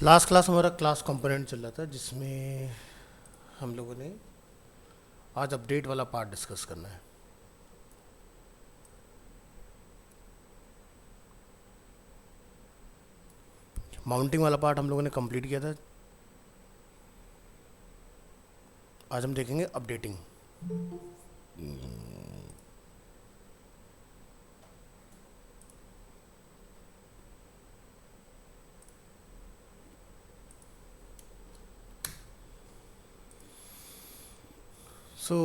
Last class हमारा class component चल रहा था जिसमें हम लोगों ने आज अपडेट वाला पार्ट डिस्कस करना है। माउंटिंग वाला पार्ट हम लोगों ने कंप्लीट किया था। आज हम देखेंगे updating. So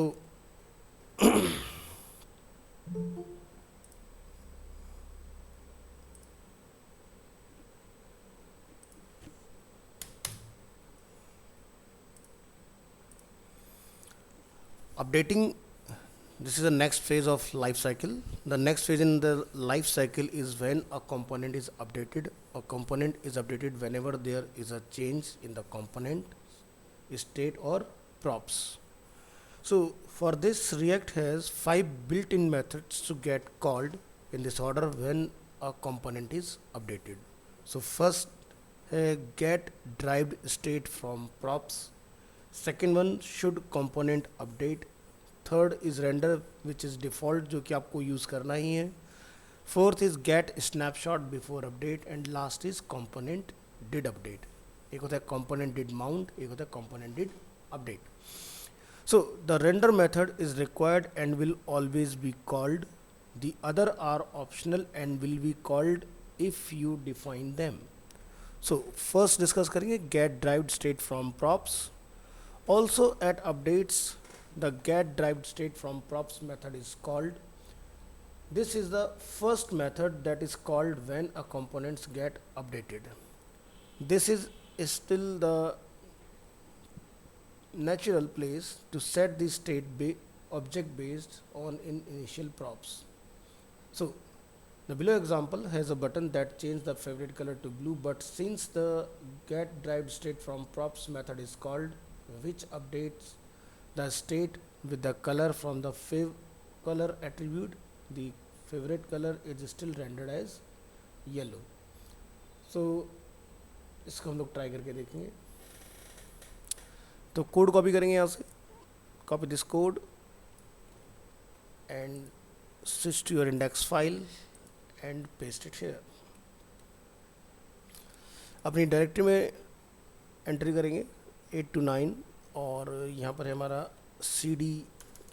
updating, this is the next phase of life cycle. The next phase in the life cycle is when a component is updated. A component is updated whenever there is a change in the component state or props. So for this, React has 5 built-in methods to get called in this order when a component is updated. So first, get derived state from props. Second one, should component update. Third is render, which is default जो कि आपको use करना ही है. Fourth is get snapshot before update, and last is component did update. एक होता है component did mount, एक होता है component did update. So the render method is required and will always be called. The other are optional and will be called if you define them. So first discuss करेंगे get derived state from props. Also at updates, the get derived state from props method is called. This is the first method that is called when a components get updated. This is still the natural place to set the state object based on initial props. So the below example has a button that changes the favorite color to blue, but since the get derived state from props method is called, which updates the state with the color from the color attribute, the favorite color is still rendered as yellow. So इसको हम लोग try करके देखेंगे. तो code copy करेंगे यहाँ से, copy this code and switch to your index file and paste it here. अपनी डायरेक्टरी में एंट्री करेंगे 8 to 9 और यहाँ पर है हमारा cd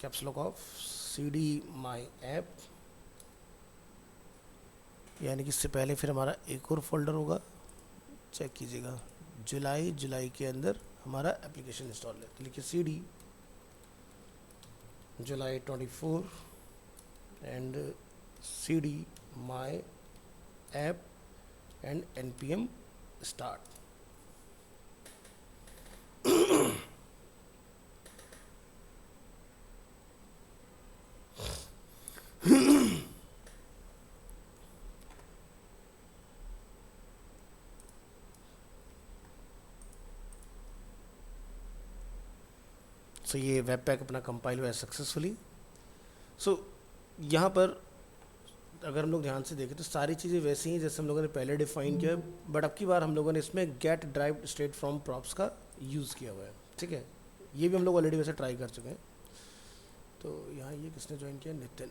caps lock of cd my app, यानी कि इससे पहले फिर हमारा एक और फोल्डर होगा, चेक कीजिएगा. जुलाई के अंदर हमारा एप्लीकेशन इंस्टॉल है, तो लिखिए cd July 24 and cd my app and npm start. सो ये वेब पैक अपना कंपाइल हुआ है सक्सेसफुली. सो यहाँ पर अगर हम लोग ध्यान से देखें तो सारी चीज़ें वैसी हैं जैसे हम लोगों ने पहले डिफाइन किया है, बट अब की बार हम लोगों ने इसमें get derived state from props का यूज़ किया हुआ है. ठीक है, ये भी हम लोग ऑलरेडी वैसे ट्राई कर चुके हैं. तो यहाँ ये किसने ज्वाइन किया? नितिन.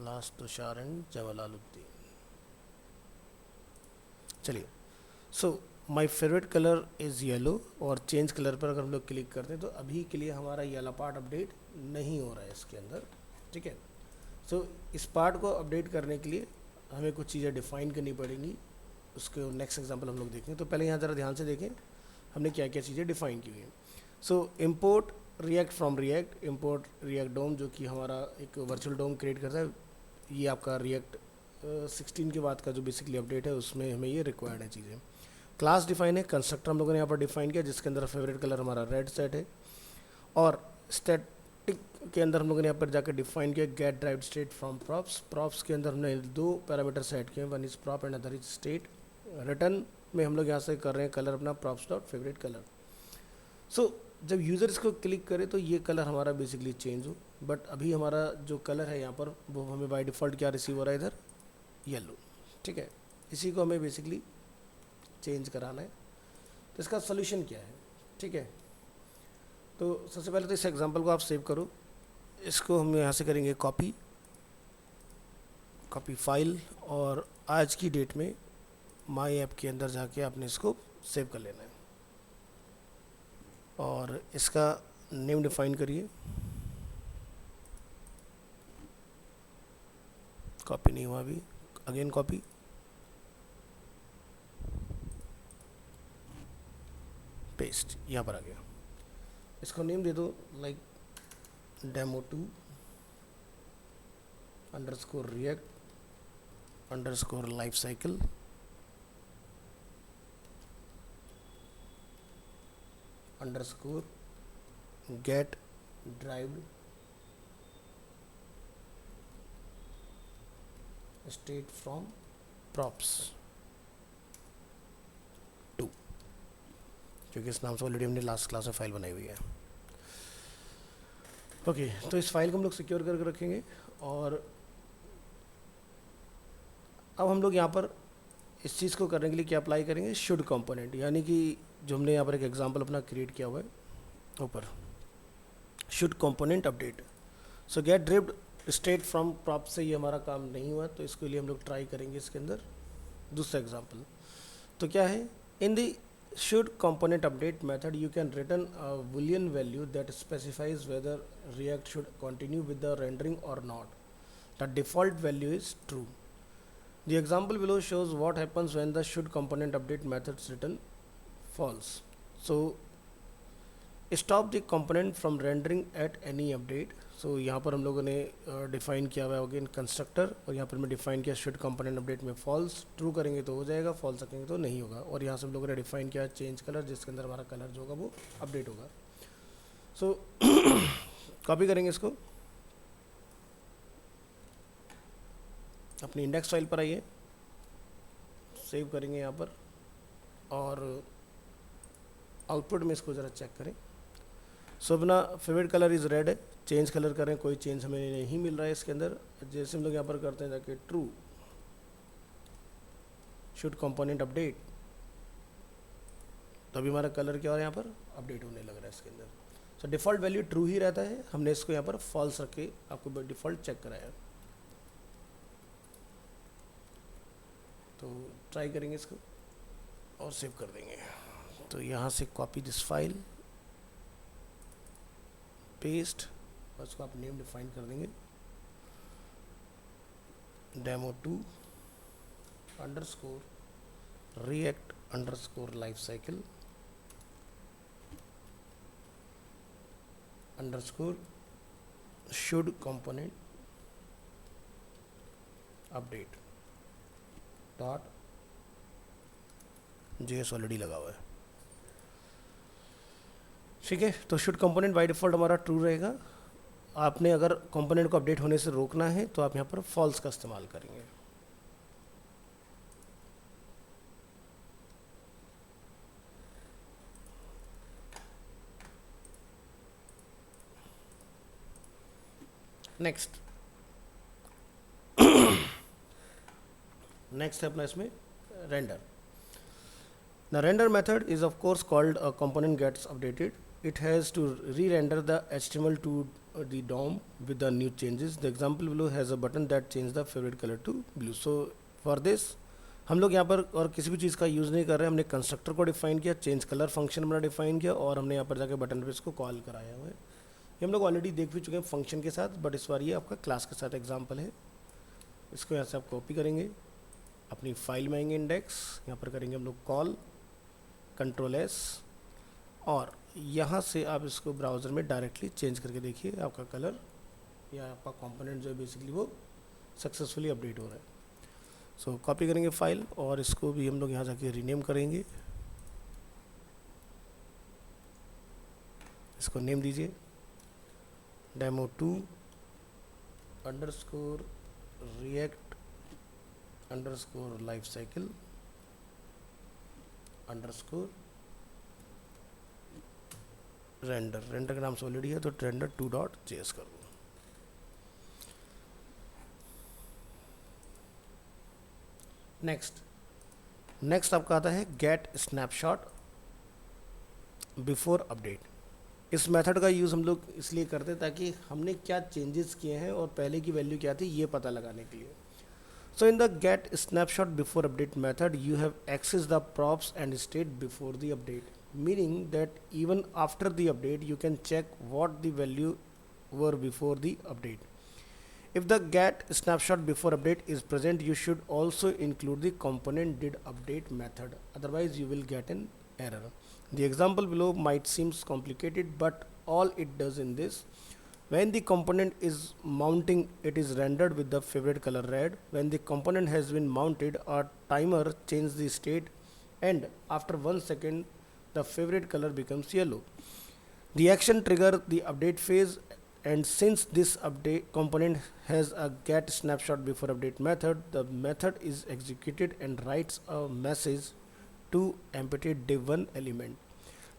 Last Tushar and Jawalaluddin. चलिए, so my favourite colour is yellow और चेंज कलर पर अगर हम लोग क्लिक करते हैं तो अभी के लिए हमारा येलो पार्ट अपडेट नहीं हो रहा है इसके अंदर. ठीक है, सो इस पार्ट को अपडेट करने के लिए हमें कुछ चीज़ें डिफाइन करनी पड़ेंगी. उसके नेक्स्ट एग्जांपल हम लोग देखेंगे. तो पहले यहाँ ज़रा ध्यान से देखें हमने क्या क्या चीज़ें डिफाइन की हुई हैं. So import React from React, import React DOM जो कि हमारा एक वर्चुअल डोम क्रिएट करता है. ये आपका रिएक्ट 16 के बाद का जो बेसिकली अपडेट है उसमें हमें ये रिक्वायर्ड है चीज़ें. क्लास डिफाइन है, कंस्ट्रक्टर हम लोगों ने यहाँ पर डिफाइन किया जिसके अंदर फेवरेट कलर हमारा रेड सेट है. और स्टैटिक के अंदर हम लोगों ने यहाँ पर जाकर डिफाइन किया get derived state from props. Props के अंदर हमने 2 पैरामीटर सेट किए हैं, one is prop and other is state. Return में हम लोग यहाँ से कर रहे हैं कलर अपना प्रॉप्स डॉट फेवरेट कलर. सो जब यूज़र इसको क्लिक करे तो ये कलर हमारा बेसिकली चेंज हो. बट अभी हमारा जो कलर है यहाँ पर वो हमें बाय डिफ़ॉल्ट क्या रिसीव हो रहा है इधर, येलो। ठीक है, इसी को हमें बेसिकली चेंज कराना है। तो इसका सोल्यूशन क्या है? ठीक है, तो सबसे पहले तो इस एग्जांपल को आप सेव करो। इसको हम यहाँ से करेंगे कॉपी फाइल, और आज की डेट में माई ऐप के अंदर जाके आपने इसको सेव कर लेना है। और इसका नेम डिफाइन करिए, कॉपी नहीं हुआ अभी, अगेन कॉपी, पेस्ट, यहाँ पर आ गया। इसको नेम दे दो like demo2 underscore react underscore life cycle underscore get derived state from props 2, क्योंकि इस नाम से ऑलरेडी हमने लास्ट क्लास में फाइल बनाई हुई है। ओके, तो इस फाइल को हम लोग सिक्योर करके रखेंगे। और अब हम लोग यहाँ पर इस चीज़ को करने के लिए क्या अप्लाई करेंगे, शुड कंपोनेंट, यानी कि जो हमने यहाँ पर एक एग्जांपल अपना क्रिएट किया हुआ है ऊपर, should component update. So get derived state from prop से ये हमारा काम नहीं हुआ, तो इसके लिए हम लोग ट्राई करेंगे इसके अंदर दूसरा एग्जांपल। तो क्या है, इन दी should component update method you can return a boolean value that specifies whether React should continue with the rendering or not. The default value is true. The example below shows what happens when the should component update method is written false. So stop the component from rendering at any update. So यहाँ पर हम लोगों ने define किया हुआ है again constructor, और यहाँ पर मैं डिफाइन किया should component update में false, ट्रू करेंगे तो हो जाएगा, false रखेंगे तो नहीं होगा। और यहाँ से हम लोगों ने डिफाइन किया चेंज कलर, जिसके अंदर हमारा कलर जो होगा वो अपडेट होगा। सो कॉपी करेंगे इसको, अपनी इंडेक्स फाइल पर आइए, सेव करेंगे यहाँ पर, और आउटपुट में इसको ज़रा चेक करें। सो अपना फेवरेट कलर इज़ रेड है, चेंज कलर करें, कोई चेंज हमें नहीं मिल रहा है इसके अंदर। जैसे हम लोग यहाँ पर करते हैं जाके ट्रू शुड कंपोनेंट अपडेट, तो अभी हमारा कलर क्या हो रहा है, यहाँ पर अपडेट होने लग रहा है इसके अंदर। सो डिफ़ॉल्ट वैल्यू ट्रू ही रहता है, हमने इसको यहाँ पर फॉल्स रख के आपको डिफ़ॉल्ट चेक कराया। तो ट्राई करेंगे इसको और सेव कर देंगे। तो यहाँ से कॉपी दिस फाइल, पेस्ट, और इसको आप नेम डिफाइन कर देंगे demo2 underscore react underscore life cycle underscore should component update dot JS already लगा हुआ है। ठीक है, तो शुड कंपोनेंट बाय डिफ़ॉल्ट हमारा ट्रू रहेगा। आपने अगर कंपोनेंट को अपडेट होने से रोकना है तो आप यहाँ पर फॉल्स का इस्तेमाल करेंगे। नेक्स्ट है अपना इसमें render. The render method is of course called a component gets updated. It has to re-render the HTML to the DOM with the new changes. The example below has a button that changes the favorite color to blue. So for this हम लोग यहाँ पर और किसी भी चीज़ का use नहीं कर रहे हैं, हमने कंस्ट्रक्टर को डिफाइन किया, चेंज कलर फंक्शन हमने डिफाइन किया, और हमने यहाँ पर जाके बटन पे इसको कॉल कराया हुआ है। ये हम लोग ऑलरेडी देख भी चुके हैं फंक्शन के साथ, बट इस बार ये आपका क्लास के साथ एग्जाम्पल है। इसको यहाँ से आप कॉपी करेंगे, अपनी फाइल में आएंगे, इंडेक्स, यहाँ पर करेंगे हम लोग कॉल Ctrl+S, और यहाँ से आप इसको ब्राउज़र में डायरेक्टली चेंज करके देखिए, आपका कलर या आपका कंपोनेंट जो है बेसिकली वो सक्सेसफुली अपडेट हो रहा है। सो कॉपी करेंगे फाइल, और इसको भी हम लोग यहाँ जाके रीनेम करेंगे। इसको नेम दीजिए demo2 underscore react underscore life cycle underscore render का नाम से ऑलरेडी है, तो रेंडर 2.js कर दो। नेक्स्ट आपका आता है गेट स्नैपशॉट बिफोर अपडेट। इस मेथड का यूज़ हम लोग इसलिए करते हैं ताकि हमने क्या चेंजेस किए हैं और पहले की वैल्यू क्या थी ये पता लगाने के लिए। So in the get snapshot before update method, you have accessed the props and state before the update, meaning that even after the update, you can check what the value were before the update. If the get snapshot before update is present, you should also include the component did update method. Otherwise, you will get an error. The example below might seem complicated, but all it does in this: when the component is mounting, it is rendered with the favorite color red. When the component has been mounted, a timer changes the state, and after 1 second, the favorite color becomes yellow. The action triggers the update phase, and since this update component has a get snapshot before update method, the method is executed and writes a message to empty div1 element.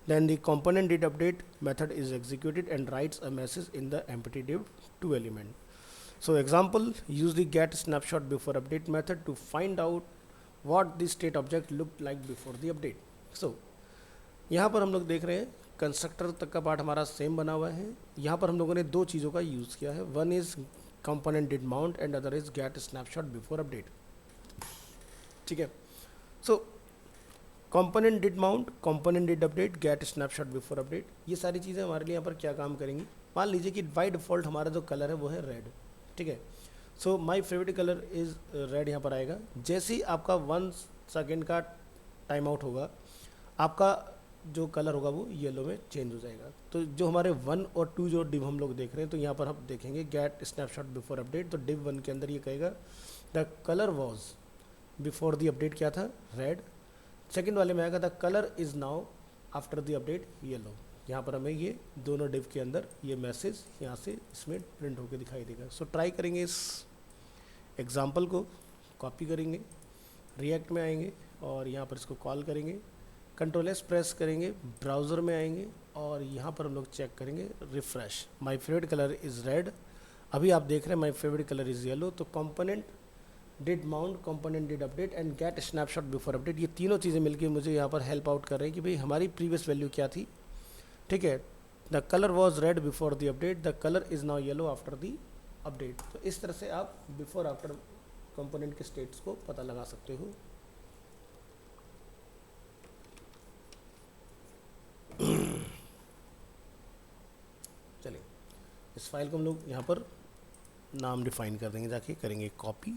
Then the component did update method is executed and writes a message in the empty div2 element. So example, use the get snapshot before update method to find out what the state object looked like before the update. So यहाँ पर हम लोग देख रहे हैं constructor तक का part हमारा सेम बना हुआ है। यहाँ पर हम लोगों ने दो चीज़ों का यूज़ किया है, one is component did mount and other is get snapshot before update. ठीक है, so component did mount, component did update, get snapshot before update, ये सारी चीज़ें हमारे लिए यहाँ पर क्या काम करेंगी। मान लीजिए कि बाय डिफ़ॉल्ट हमारा जो कलर है वो है रेड। ठीक है, so my favourite colour is red यहाँ पर आएगा। जैसे ही आपका 1 सेकेंड का टाइम आउट होगा, आपका जो कलर होगा वो येलो में चेंज हो जाएगा। तो जो हमारे 1 और 2 जो डिव हम लोग देख रहे हैं, तो यहाँ पर हम देखेंगे गेट स्नैपशॉट बिफोर अपडेट, तो डिव 1 के अंदर ये कहेगा the colour was before the update क्या था, रेड। सेकेंड वाले में आएगा the colour is now after the update yellow. यहाँ पर हमें ये दोनों डिव के अंदर ये मैसेज यहाँ से इसमें प्रिंट होकर दिखाई देगा। सो ट्राई करेंगे इस एग्जाम्पल को, कॉपी करेंगे, रिएक्ट में आएंगे और यहाँ पर इसको कॉल करेंगे, कंट्रोल एस प्रेस करेंगे, ब्राउज़र में आएंगे और यहाँ पर हम लोग चेक करेंगे refresh. My favourite colour is red, अभी आप देख रहे हैं my favourite colour is yellow. तो component did mount, component did update and get snapshot before update, ये तीनों चीज़ें मिलकर मुझे यहाँ पर हेल्प आउट कर रही हैं कि भाई हमारी प्रीवियस वैल्यू क्या थी। ठीक है, the colour was red before the update, the colour is now yellow after the update. तो इस तरह से आप बिफोर आफ्टर कंपोनेंट के स्टेट्स को पता लगा सकते हो। चलिए इस फाइल को हम लोग यहाँ पर नाम डिफाइन कर देंगे, जाके करेंगे कॉपी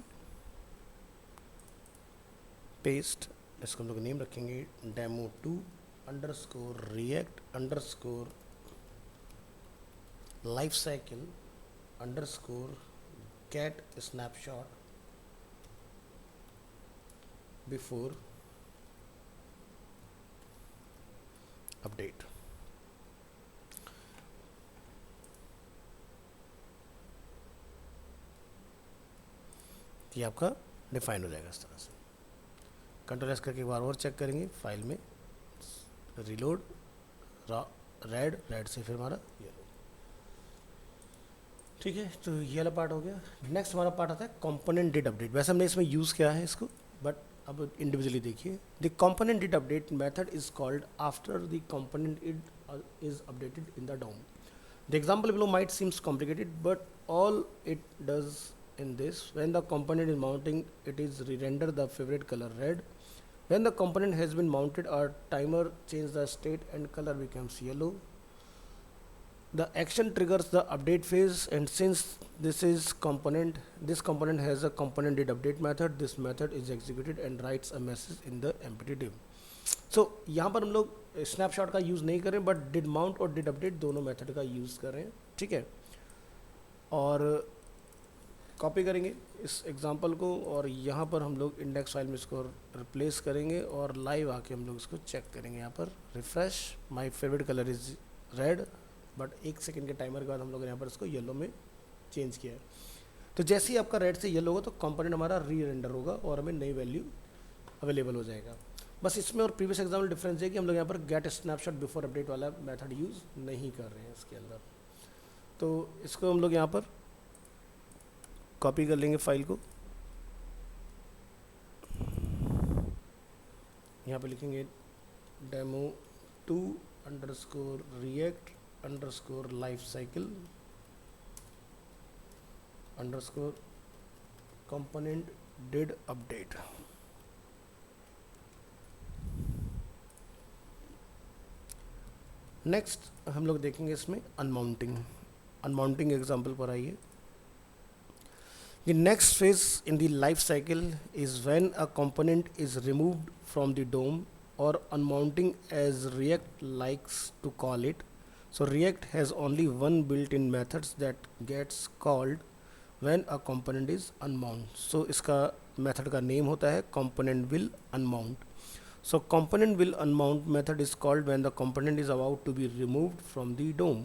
पेस्ट, इसको हम लोग नेम रखेंगे demo2 underscore react underscore life cycle underscore get snapshot before update. ये आपका डिफाइन हो जाएगा इस तरह से। कंट्रोल एस करके एक बार और चेक करेंगे फाइल में, रिलोड, रेड, रेड से फिर हमारा येलो। ठीक है, तो ये वाला पार्ट हो गया। नेक्स्ट हमारा पार्ट आता है कंपोनेंट डिड अपडेट। वैसे हमने इसमें यूज़ किया है इसको, बट अब इंडिविजुअली देखिए। The component did update method is called after the component is updated in the DOM. The example below might seem complicated, but all it does in this, when the component is mounting, it is re-render the favorite color red. When the component has been mounted, our timer changes the state and color becomes yellow. The action triggers the update phase, and since this component has a component did update method, this method is executed and writes a message in the empty div. So यहाँ पर हम लोग snapshot का use नहीं करें, but did mount और did update दोनों method का यूज़ कर रहे हैं। ठीक है, और कॉपी करेंगे इस एग्जांपल को और यहाँ पर हम लोग इंडेक्स फाइल में इसको रिप्लेस करेंगे और लाइव आके हम लोग इसको चेक करेंगे। यहाँ पर refresh, my favourite colour is red, but 1 second के टाइमर के बाद हम लोग ने यहाँ पर इसको येलो में चेंज किया है। तो जैसे ही आपका रेड से येलो होगा तो कंपोनेंट हमारा री रेंडर होगा और हमें नई वैल्यू अवेलेबल हो जाएगा। बस इसमें और प्रीवियस एग्जाम्पल डिफरेंस है कि हम लोग यहाँ पर गेट स्नैपशॉट बिफोर अपडेट वाला मेथड यूज़ नहीं कर रहे हैं इसके अंदर। तो इसको हम लोग यहाँ पर कॉपी कर लेंगे फाइल को, यहाँ पे लिखेंगे demo 2 underscore react underscore life cycle underscore component did update. Next हम लोग देखेंगे इसमें अनमाउंटिंग एग्जाम्पल पर आइए। The next phase in the life cycle is when a component is removed from the DOM or unmounting as React likes to call it. So React has only one built-in methods that gets called when a component is unmount. So इसका method का name होता है component will unmount. So component will unmount method is called when the component is about to be removed from the DOM.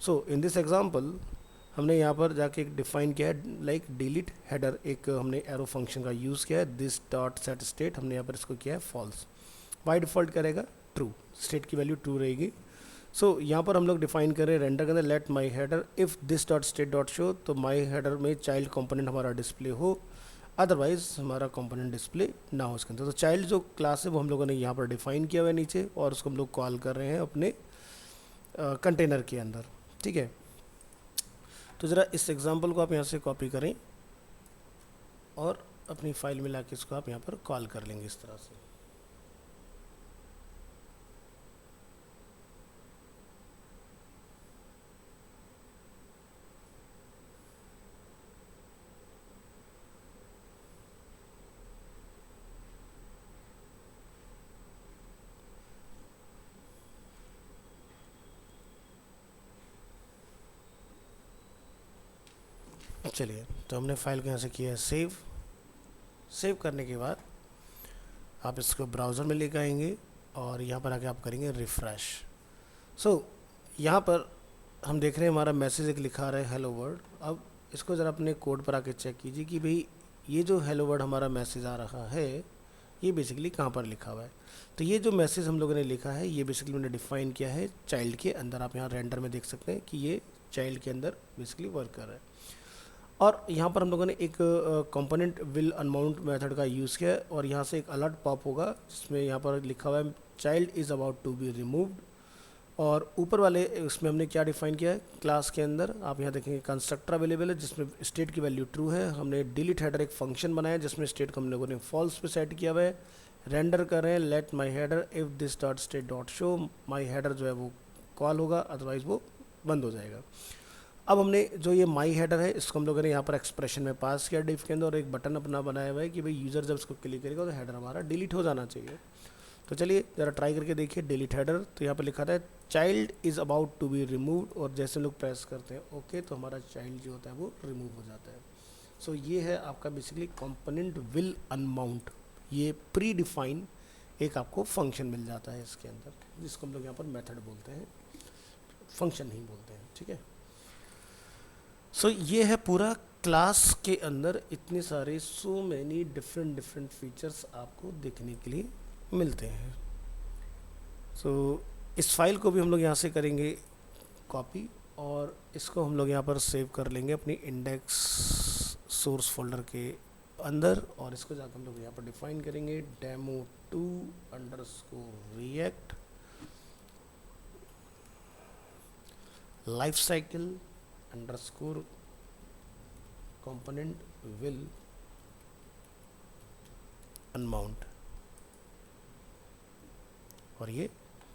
So in this example हमने यहाँ पर जाके एक define किया है लाइक डिलीट हेडर, एक हमने एरो फंक्शन का यूज़ किया है दिस डॉट सेट स्टेट, हमने यहाँ पर इसको किया है फॉल्स, बाय डिफ़ॉल्ट करेगा ट्रू, स्टेट की वैल्यू ट्रू रहेगी। सो यहाँ पर हम लोग डिफाइन करें रेंडर के अंदर let my header if this dot state dot show, तो माई हेडर में चाइल्ड कंपोनेंट हमारा डिस्प्ले हो, अदरवाइज हमारा कंपोनेंट डिस्प्ले ना हो इसके अंदर। तो चाइल्ड जो क्लास है वो हम लोगों ने यहाँ पर डिफाइन किया हुआ है नीचे, और उसको हम लोग कॉल कर रहे हैं अपने कंटेनर के अंदर, ठीक है। तो ज़रा इस एग्जांपल को आप यहाँ से कॉपी करें और अपनी फाइल में लाके इसको आप यहाँ पर कॉल कर लेंगे इस तरह से। चलिए, तो हमने फाइल को यहाँ से किया है सेव करने के बाद आप इसको ब्राउज़र में लेकर आएंगे और यहाँ पर आके आप करेंगे रिफ़्रेश। सो यहाँ पर हम देख रहे हैं हमारा मैसेज एक लिखा रहा है हेलो वर्ल्ड। अब इसको ज़रा अपने कोड पर आके चेक कीजिए कि भाई ये जो हेलो वर्ल्ड हमारा मैसेज आ रहा है ये बेसिकली कहाँ पर लिखा हुआ है। तो ये जो मैसेज हम लोगों ने लिखा है ये बेसिकली मैंने डिफ़ाइन किया है चाइल्ड के अंदर, आप यहाँ रेंडर में देख सकते हैं कि ये चाइल्ड के अंदर बेसिकली वर्क कर रहा है। और यहाँ पर हम लोगों ने एक कंपोनेंट विल अनमाउंट मेथड का यूज़ किया है, और यहाँ से एक अलर्ट पॉप होगा जिसमें यहाँ पर लिखा हुआ है child is about to be removed. और ऊपर वाले इसमें हमने क्या डिफ़ाइन किया है क्लास के अंदर, आप यहाँ देखेंगे कंस्ट्रक्टर अवेलेबल है जिसमें स्टेट की वैल्यू ट्रू है। हमने डिलीट हेडर एक फंक्शन बनाया जिसमें स्टेट को हम लोगों ने फॉल्स पे सेट किया हुआ है। रेंडर कर रहे हैं let my header if this dot state dot show, my header जो है वो कॉल होगा, अदरवाइज़ वो बंद हो जाएगा। अब हमने जो ये माई हेडर है इसको हम लोगों ने यहाँ पर एक्सप्रेशन में पास किया डिफ के अंदर, और एक बटन अपना बनाया हुआ है कि भाई यूज़र जब इसको क्लिक करेगा तो हेडर हमारा डिलीट हो जाना चाहिए। तो चलिए ज़रा ट्राई करके देखिए डिलीट हेडर, तो यहाँ पर लिखा था child is about to be removed, और जैसे लोग प्रेस करते हैं ओके तो हमारा चाइल्ड जो होता है वो रिमूव हो जाता है। सो ये है आपका बेसिकली कंपोनेंट विल अनमाउंट, ये प्री डिफाइन एक आपको फंक्शन मिल जाता है इसके अंदर जिसको हम लोग यहाँ पर मेथड बोलते हैं, फंक्शन नहीं बोलते हैं, ठीक है। सो ये है पूरा क्लास के अंदर इतने सारे सो मैनी डिफरेंट फीचर्स आपको देखने के लिए मिलते हैं। सो इस फाइल को भी हम लोग यहाँ से करेंगे कॉपी, और इसको हम लोग यहाँ पर सेव कर लेंगे अपनी इंडेक्स सोर्स फोल्डर के अंदर, और इसको जाकर हम लोग यहाँ पर डिफाइन करेंगे demo 2 underscore react life cycle underscore component will unmount, और ये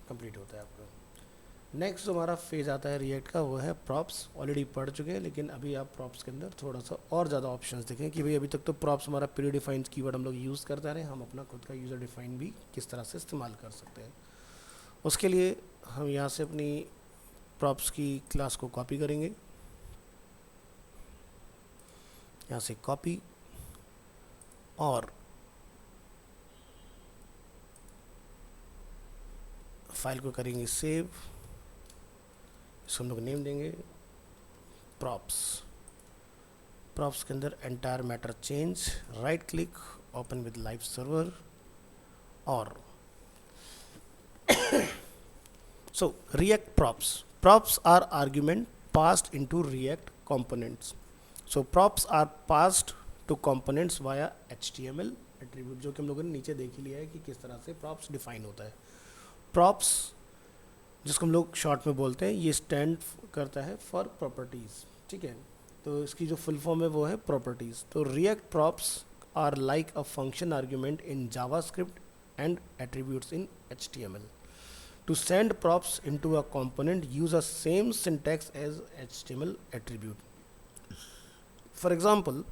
कंप्लीट होता है आपका। नेक्स्ट जो हमारा फेज आता है रिएक्ट का वो है प्रॉप्स, ऑलरेडी पढ़ चुके हैं लेकिन अभी आप प्रॉप्स के अंदर थोड़ा सा और ज़्यादा ऑप्शंस देखें कि भाई अभी तक तो प्रॉप्स हमारा प्री डिफाइंड कीवर्ड हम लोग यूज़ करते रहे, हम अपना खुद का यूज़र डिफाइन भी किस तरह से इस्तेमाल कर सकते हैं। उसके लिए हम यहाँ से अपनी प्रॉप्स की क्लास को कॉपी करेंगे, यहाँ से कॉपी, और फाइल को करेंगे सेव, इसको हम लोग नेम देंगे प्रॉप्स के अंदर entire matter change, right click open with live server, और so react props are argument passed into react components. So props are passed to components via HTML attribute, जो कि हम लोगों ने नीचे देख ही लिया है कि किस तरह से प्रॉप्स डिफाइन होता है। प्रॉप्स जिसको हम लोग शॉर्ट में बोलते हैं, ये स्टैंड करता है फॉर प्रॉपर्टीज़, ठीक है। तो इसकी जो फुल फॉर्म है वो है प्रॉपर्टीज़। तो React props are like a function argument in JavaScript and attributes in HTML. To send props into a component, use a same syntax as HTML attribute. For example,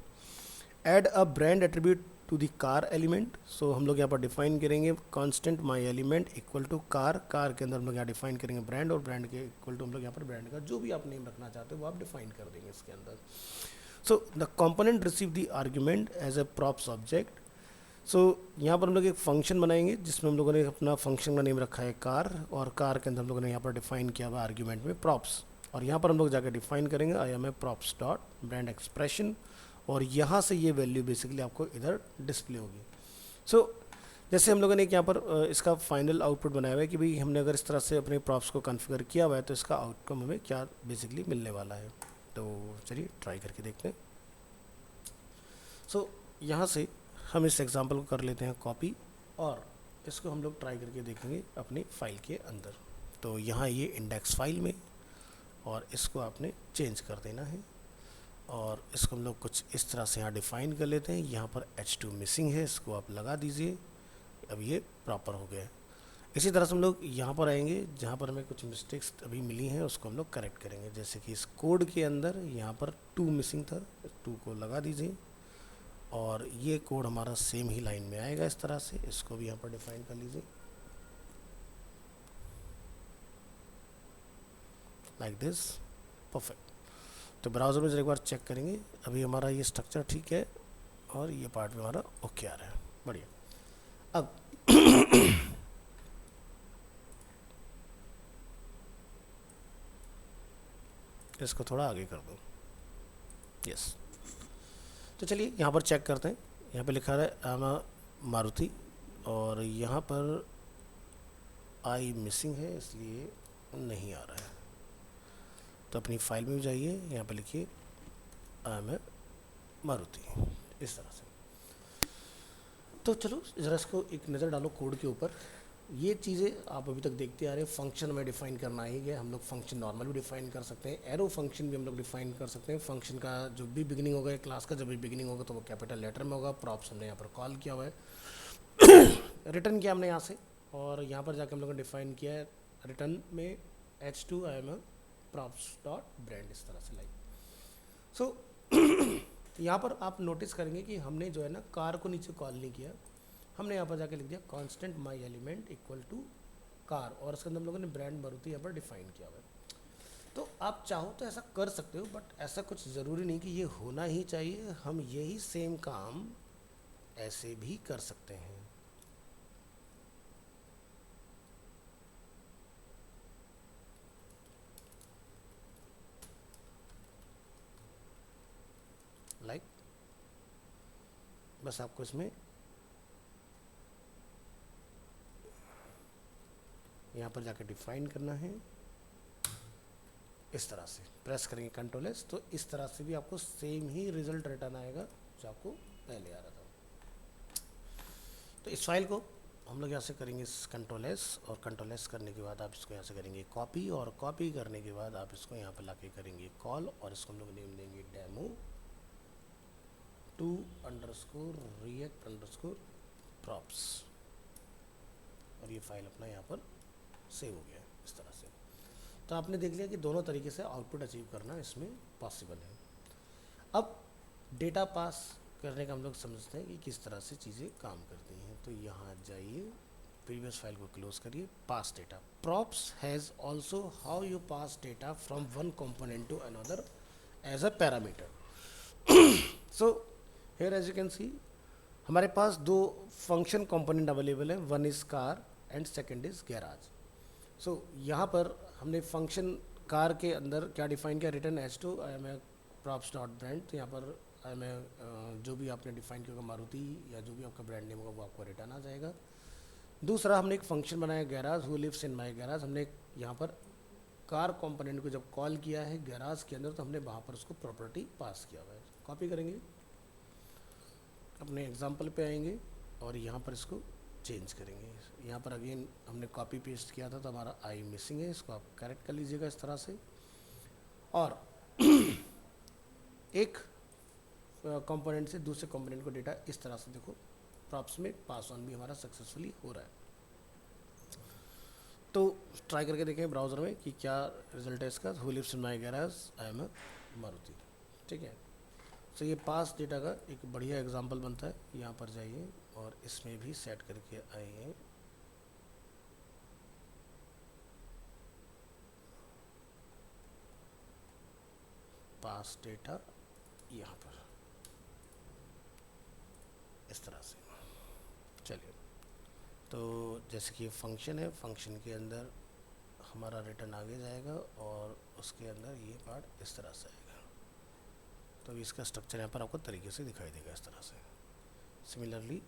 add a brand attribute to the car element. So हम लोग यहाँ पर define करेंगे constant my element equal to car. Car के अंदर हम लोग यहाँ डिफाइन करेंगे ब्रांड, और ब्रांड के इक्वल टू हम लोग यहाँ पर ब्रांड का जो भी आप नेम रखना चाहते हो वो आप डिफाइन कर देंगे इसके अंदर। So the component receive the argument as a props object. सो यहाँ पर हम लोग एक फ़ंक्शन बनाएंगे जिसमें हम लोगों ने अपना फंक्शन का नेम रखा है कार, और कार के अंदर हम लोगों ने यहाँ पर डिफाइन किया हुआ आर्ग्यूमेंट में प्रॉप्स, और यहाँ पर हम लोग जाकर डिफाइन करेंगे I am a props dot brand expression, और यहाँ से ये वैल्यू बेसिकली आपको इधर डिस्प्ले होगी। सो जैसे हम लोगों ने एक यहाँ पर इसका फाइनल आउटपुट बनाया हुआ है कि भाई हमने अगर इस तरह से अपने प्रॉप्स को कॉन्फ़िगर किया हुआ है तो इसका आउटकम हमें क्या बेसिकली मिलने वाला है। तो चलिए ट्राई करके देखते हैं। सो यहाँ से हम इस एग्जांपल को कर लेते हैं कॉपी, और इसको हम लोग ट्राई करके देखेंगे अपनी फाइल के अंदर। तो यहाँ ये इंडेक्स फाइल में, और इसको आपने चेंज कर देना है, और इसको हम लोग कुछ इस तरह से यहाँ डिफाइन कर लेते हैं। यहाँ पर H2 मिसिंग है, इसको आप लगा दीजिए, अब ये प्रॉपर हो गया। इसी तरह से हम लोग यहाँ पर आएंगे जहाँ पर हमें कुछ मिस्टेक्स अभी मिली हैं उसको हम लोग करेक्ट करेंगे। जैसे कि इस कोड के अंदर यहाँ पर 2 मिसिंग था, 2 को लगा दीजिए, और ये कोड हमारा सेम ही लाइन में आएगा इस तरह से। इसको भी यहाँ पर डिफाइन कर लीजिए लाइक दिस, परफेक्ट। तो ब्राउज़र में जरा एक बार चेक करेंगे, अभी हमारा ये स्ट्रक्चर ठीक है और ये पार्ट भी हमारा ओके आ रहा है, बढ़िया। अब इसको थोड़ा आगे कर दो, यस। तो चलिए यहाँ पर चेक करते हैं। यहाँ पे लिखा है आमा मारुति, और यहाँ पर आई मिसिंग है इसलिए नहीं आ रहा है। तो अपनी फाइल में भी जाइए, यहाँ पे लिखिए आई एम मारुति, इस तरह से। तो चलो ज़रा इसको एक नज़र डालो कोड के ऊपर। ये चीज़ें आप अभी तक देखते आ रहे हैं। फंक्शन में डिफ़ाइन करना ही गया, हम लोग फंक्शन नॉर्मल भी डिफ़ाइन कर सकते हैं, एरो फंक्शन भी हम लोग डिफ़ाइन कर सकते हैं। फंक्शन का जो भी बिगिनिंग होगा, क्लास का जब भी बिगिनिंग होगा तो वो कैपिटल लेटर में होगा। प्रॉप्स हमने यहाँ पर कॉल किया हुआ है, रिटर्न किया हमने यहाँ से, और यहाँ पर जाकर हम लोगों ने डिफ़ाइन किया है रिटर्न में H2 I M props dot brand, इस तरह से लाइक। सो यहाँ पर आप नोटिस करेंगे कि हमने जो है ना कार को नीचे कॉल नहीं किया, हमने यहाँ पर जाके लिख दिया constant my element equal to car, और इसके अंदर हम लोगों ने ब्रांड मारुति यहाँ पर डिफाइन किया हुआ है। तो आप चाहो तो ऐसा कर सकते हो, बट ऐसा कुछ ज़रूरी नहीं कि ये होना ही चाहिए। हम यही सेम काम ऐसे भी कर सकते हैं। लाइक बस आपको इसमें यहाँ पर जाकर डिफाइन करना है, इस तरह से प्रेस करेंगे कंट्रोल एस, तो इस तरह से भी आपको सेम ही रिजल्ट रिटर्न आएगा जो आपको पहले आ रहा था। तो इस फाइल को हम लोग यहाँ से करेंगे कंट्रोल एस, और कंट्रोल एस करने के बाद आप इसको यहाँ से करेंगे कॉपी, और कॉपी करने के बाद आप इसको यहाँ पर लाके करेंगे कॉल, और इसको हम लोग नेम देंगे डेमो 2_react_props, और ये फाइल अपना यहाँ पर सेव हो गया इस तरह से। तो आपने देख लिया कि दोनों तरीके से आउटपुट अचीव करना इसमें पॉसिबल है। अब डेटा पास करने का हम लोग समझते हैं कि किस तरह से चीज़ें काम करती हैं। तो यहाँ जाइए, प्रीवियस फाइल को क्लोज करिए, pass data. Props has also how you pass data from one component to another as a parameter. So here as you can see हमारे पास 2 फंक्शन कंपोनेंट अवेलेबल है, one is car and second is garage. So यहाँ पर हमने function car के अंदर क्या define किया, return H2 I am a props dot brand. तो यहाँ पर आई एम जो भी आपने डिफाइन किया होगा मारुति या जो भी आपका ब्रांड नेम होगा वो आपको रिटर्न आ जाएगा। दूसरा हमने एक फंक्शन बनाया garage, who lives in my garage. हमने यहाँ पर कार कंपोनेंट को जब कॉल किया है गैराज के अंदर, तो हमने वहाँ पर उसको प्रॉपर्टी पास किया हुआ है। कॉपी करेंगे, अपने एग्जाम्पल पे आएंगे, और यहाँ पर इसको चेंज करेंगे। यहाँ पर अगेन हमने कॉपी पेस्ट किया था तो हमारा आई मिसिंग है, इसको आप करेक्ट कर लीजिएगा इस तरह से। और एक कंपोनेंट से दूसरे कंपोनेंट को डेटा इस तरह से देखो प्रॉप्स में पास ऑन भी हमारा सक्सेसफुली हो रहा है। तो ट्राई करके देखें ब्राउज़र में कि क्या रिजल्ट है इसका। Who lives in my garage, I am a Maruti. ठीक है, तो ये पास डेटा का एक बढ़िया एग्जांपल बनता है। यहाँ पर जाइए और इसमें भी सेट करके आइए। पास डेटा यहाँ पर इस तरह से। चलिए, तो जैसे कि फंक्शन है, फंक्शन के अंदर हमारा रिटर्न आगे जाएगा और उसके अंदर ये पार्ट इस तरह से आएगा। तो इसका स्ट्रक्चर यहाँ पर आपको तरीके से दिखाई देगा इस तरह से। सिमिलरली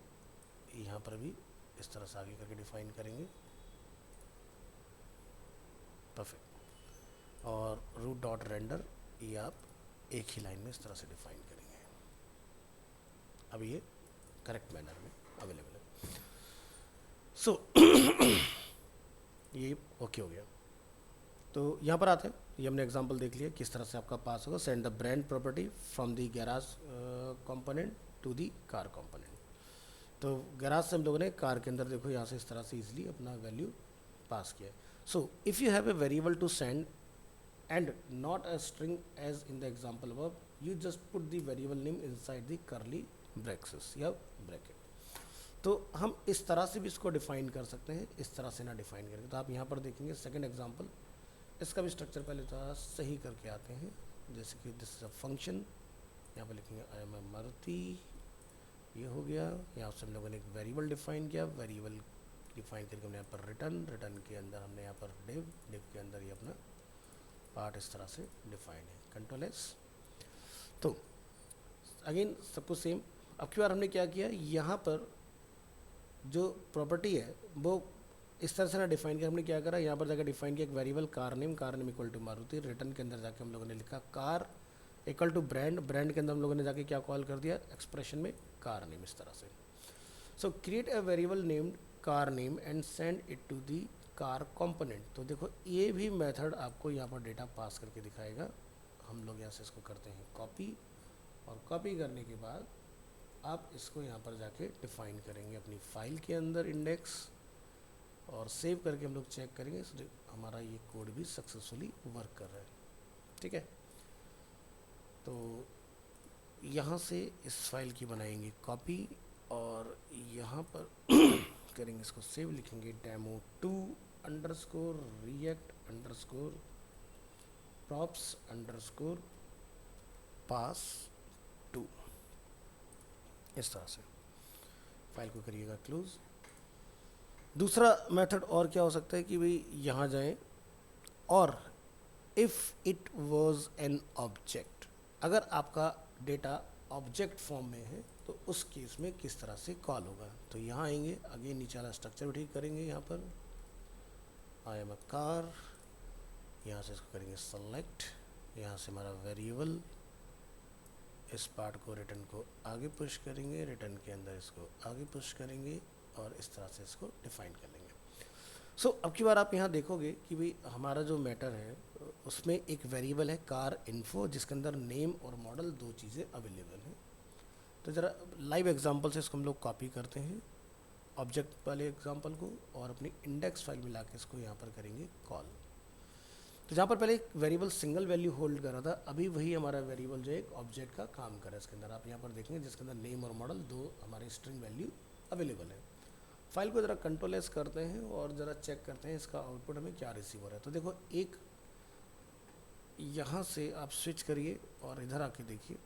यहाँ पर भी इस तरह से आगे करके डिफाइन करेंगे। परफेक्ट। और रूट डॉट रेंडर ये आप एक ही लाइन में इस तरह से डिफाइन करेंगे। अब ये करेक्ट मैनर में अवेलेबल है। सो ये ओके हो गया। तो यहाँ पर आते हैं, ये हमने एग्जांपल देख लिया किस तरह से आपका पास होगा। Send the brand property from the garage component to the car component. तो गैराज से हम लोगों ने कार के अंदर देखो यहाँ से इस तरह से इजीली अपना वैल्यू पास किया। So if you have a variable to send and not a string as in the example above, you just put the variable name inside the curly braces या bracket। तो हम इस तरह से भी इसको डिफाइन कर सकते हैं, इस तरह से ना डिफाइन करके। तो आप यहाँ पर देखेंगे सेकंड एग्जांपल, इसका भी स्ट्रक्चर पहले थोड़ा सही करके आते हैं। जैसे कि दिस इज अ फंक्शन, यहाँ पर लिखेंगे आई एम ए मारुति, ये हो गया। यहाँ से हम लोगों ने एक वेरिएबल डिफाइन किया, वेरिएबल डिफाइन करके हमने यहाँ पर रिटर्न के अंदर हमने यहाँ पर डिव के अंदर ये अपना पार्ट इस तरह से डिफाइन है। Control S. तो अगेन सब कुछ सेम। अब की बार हमने क्या किया, यहाँ पर जो प्रॉपर्टी है वो इस तरह से ना डिफाइन किया। हमने क्या करा, यहाँ पर जाकर डिफाइन किया एक variable car name equal to Maruti. Return के अंदर जाके हम लोगों ने लिखा कार इक्वल टू ब्रांड के अंदर हम लोगों ने जाके क्या कॉल कर दिया, एक्सप्रेशन में कार नेम इस तरह से। So create a variable named car name and send it to the car component. तो देखो ये भी मेथड आपको यहाँ पर डेटा पास करके दिखाएगा। हम लोग यहाँ से इसको करते हैं कॉपी, और कॉपी करने के बाद आप इसको यहाँ पर जाके डिफाइन करेंगे अपनी फाइल के अंदर इंडेक्स, और सेव करके हम लोग चेक करेंगे हमारा ये कोड भी सक्सेसफुली वर्क कर रहा है। ठीक है, तो यहाँ से इस फाइल की बनाएंगे कॉपी, और यहाँ पर करेंगे इसको सेव, लिखेंगे demo2 underscore react underscore props underscore pass 2। इस तरह से फाइल को करिएगा क्लोज। दूसरा मेथड और क्या हो सकता है कि भाई यहाँ जाएं और if it was an object, अगर आपका डेटा ऑब्जेक्ट फॉर्म में है तो उस केस में किस तरह से कॉल होगा। तो यहाँ आएंगे, आगे नीचे वाला स्ट्रक्चर भी ठीक करेंगे। यहाँ पर आई एम अ कार, यहाँ से इसको करेंगे सेलेक्ट, यहाँ से हमारा वेरिएबल, इस पार्ट को रिटर्न को आगे पुश करेंगे, रिटर्न के अंदर इसको आगे पुश करेंगे और इस तरह से इसको डिफाइन कर लेंगे। सो अब की बार आप यहाँ देखोगे कि भाई हमारा जो मैटर है उसमें एक वेरिएबल है कार इन्फो, जिसके अंदर नेम और मॉडल दो चीज़ें अवेलेबल हैं। तो ज़रा लाइव एग्जांपल से इसको हम लोग कॉपी करते हैं ऑब्जेक्ट वाले एग्जांपल को, और अपनी इंडेक्स फाइल में लाके इसको यहाँ पर करेंगे कॉल। तो जहाँ पर पहले एक वेरिएबल सिंगल वैल्यू होल्ड कर रहा था, अभी वही हमारा वेरिएबल जो एक ऑब्जेक्ट का काम कर रहा है इसके अंदर। आप यहाँ पर देखेंगे जिसके अंदर नेम और मॉडल दो हमारे स्ट्रिंग वैल्यू अवेलेबल है। फाइल को ज़रा कंट्रोल एस करते हैं और ज़रा चेक करते हैं इसका आउटपुट हमें क्या रिसीव हो रहा है। तो देखो एक यहाँ से आप स्विच करिए और इधर आके देखिए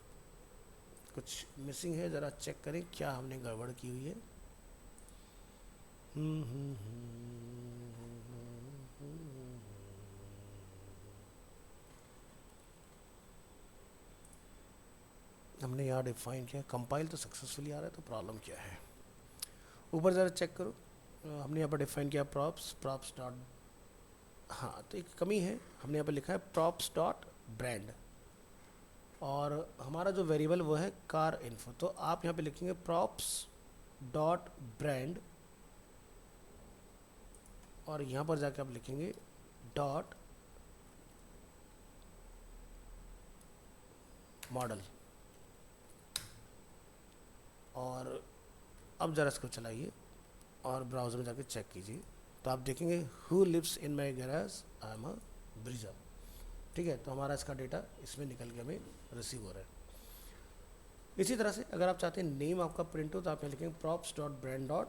कुछ मिसिंग है, ज़रा चेक करें क्या हमने गड़बड़ की हुई है। हमने यहाँ डिफाइन किया, कंपाइल तो सक्सेसफुली आ रहा है, तो प्रॉब्लम क्या है। ऊपर ज़रा चेक करो, हमने यहाँ पर डिफाइन किया प्रॉप्स डॉट, हाँ तो एक कमी है, हमने यहाँ पर लिखा है प्रॉप्स डॉट ब्रांड, और हमारा जो वेरिएबल वो है कार इन्फो। तो आप यहाँ पे लिखेंगे प्रॉप्स डॉट ब्रांड, और यहाँ पर जाके आप लिखेंगे डॉट मॉडल। और अब ज़रा इसको चलाइए और ब्राउज़र में जाके चेक कीजिए, तो आप देखेंगे who lives in my garage, I am a Brezza. ठीक है, तो हमारा इसका डेटा इसमें निकल के हमें रिसीव हो रहा है। इसी तरह से अगर आप चाहते हैं नेम आपका प्रिंट हो, तो आप यहाँ लिखेंगे props dot brand dot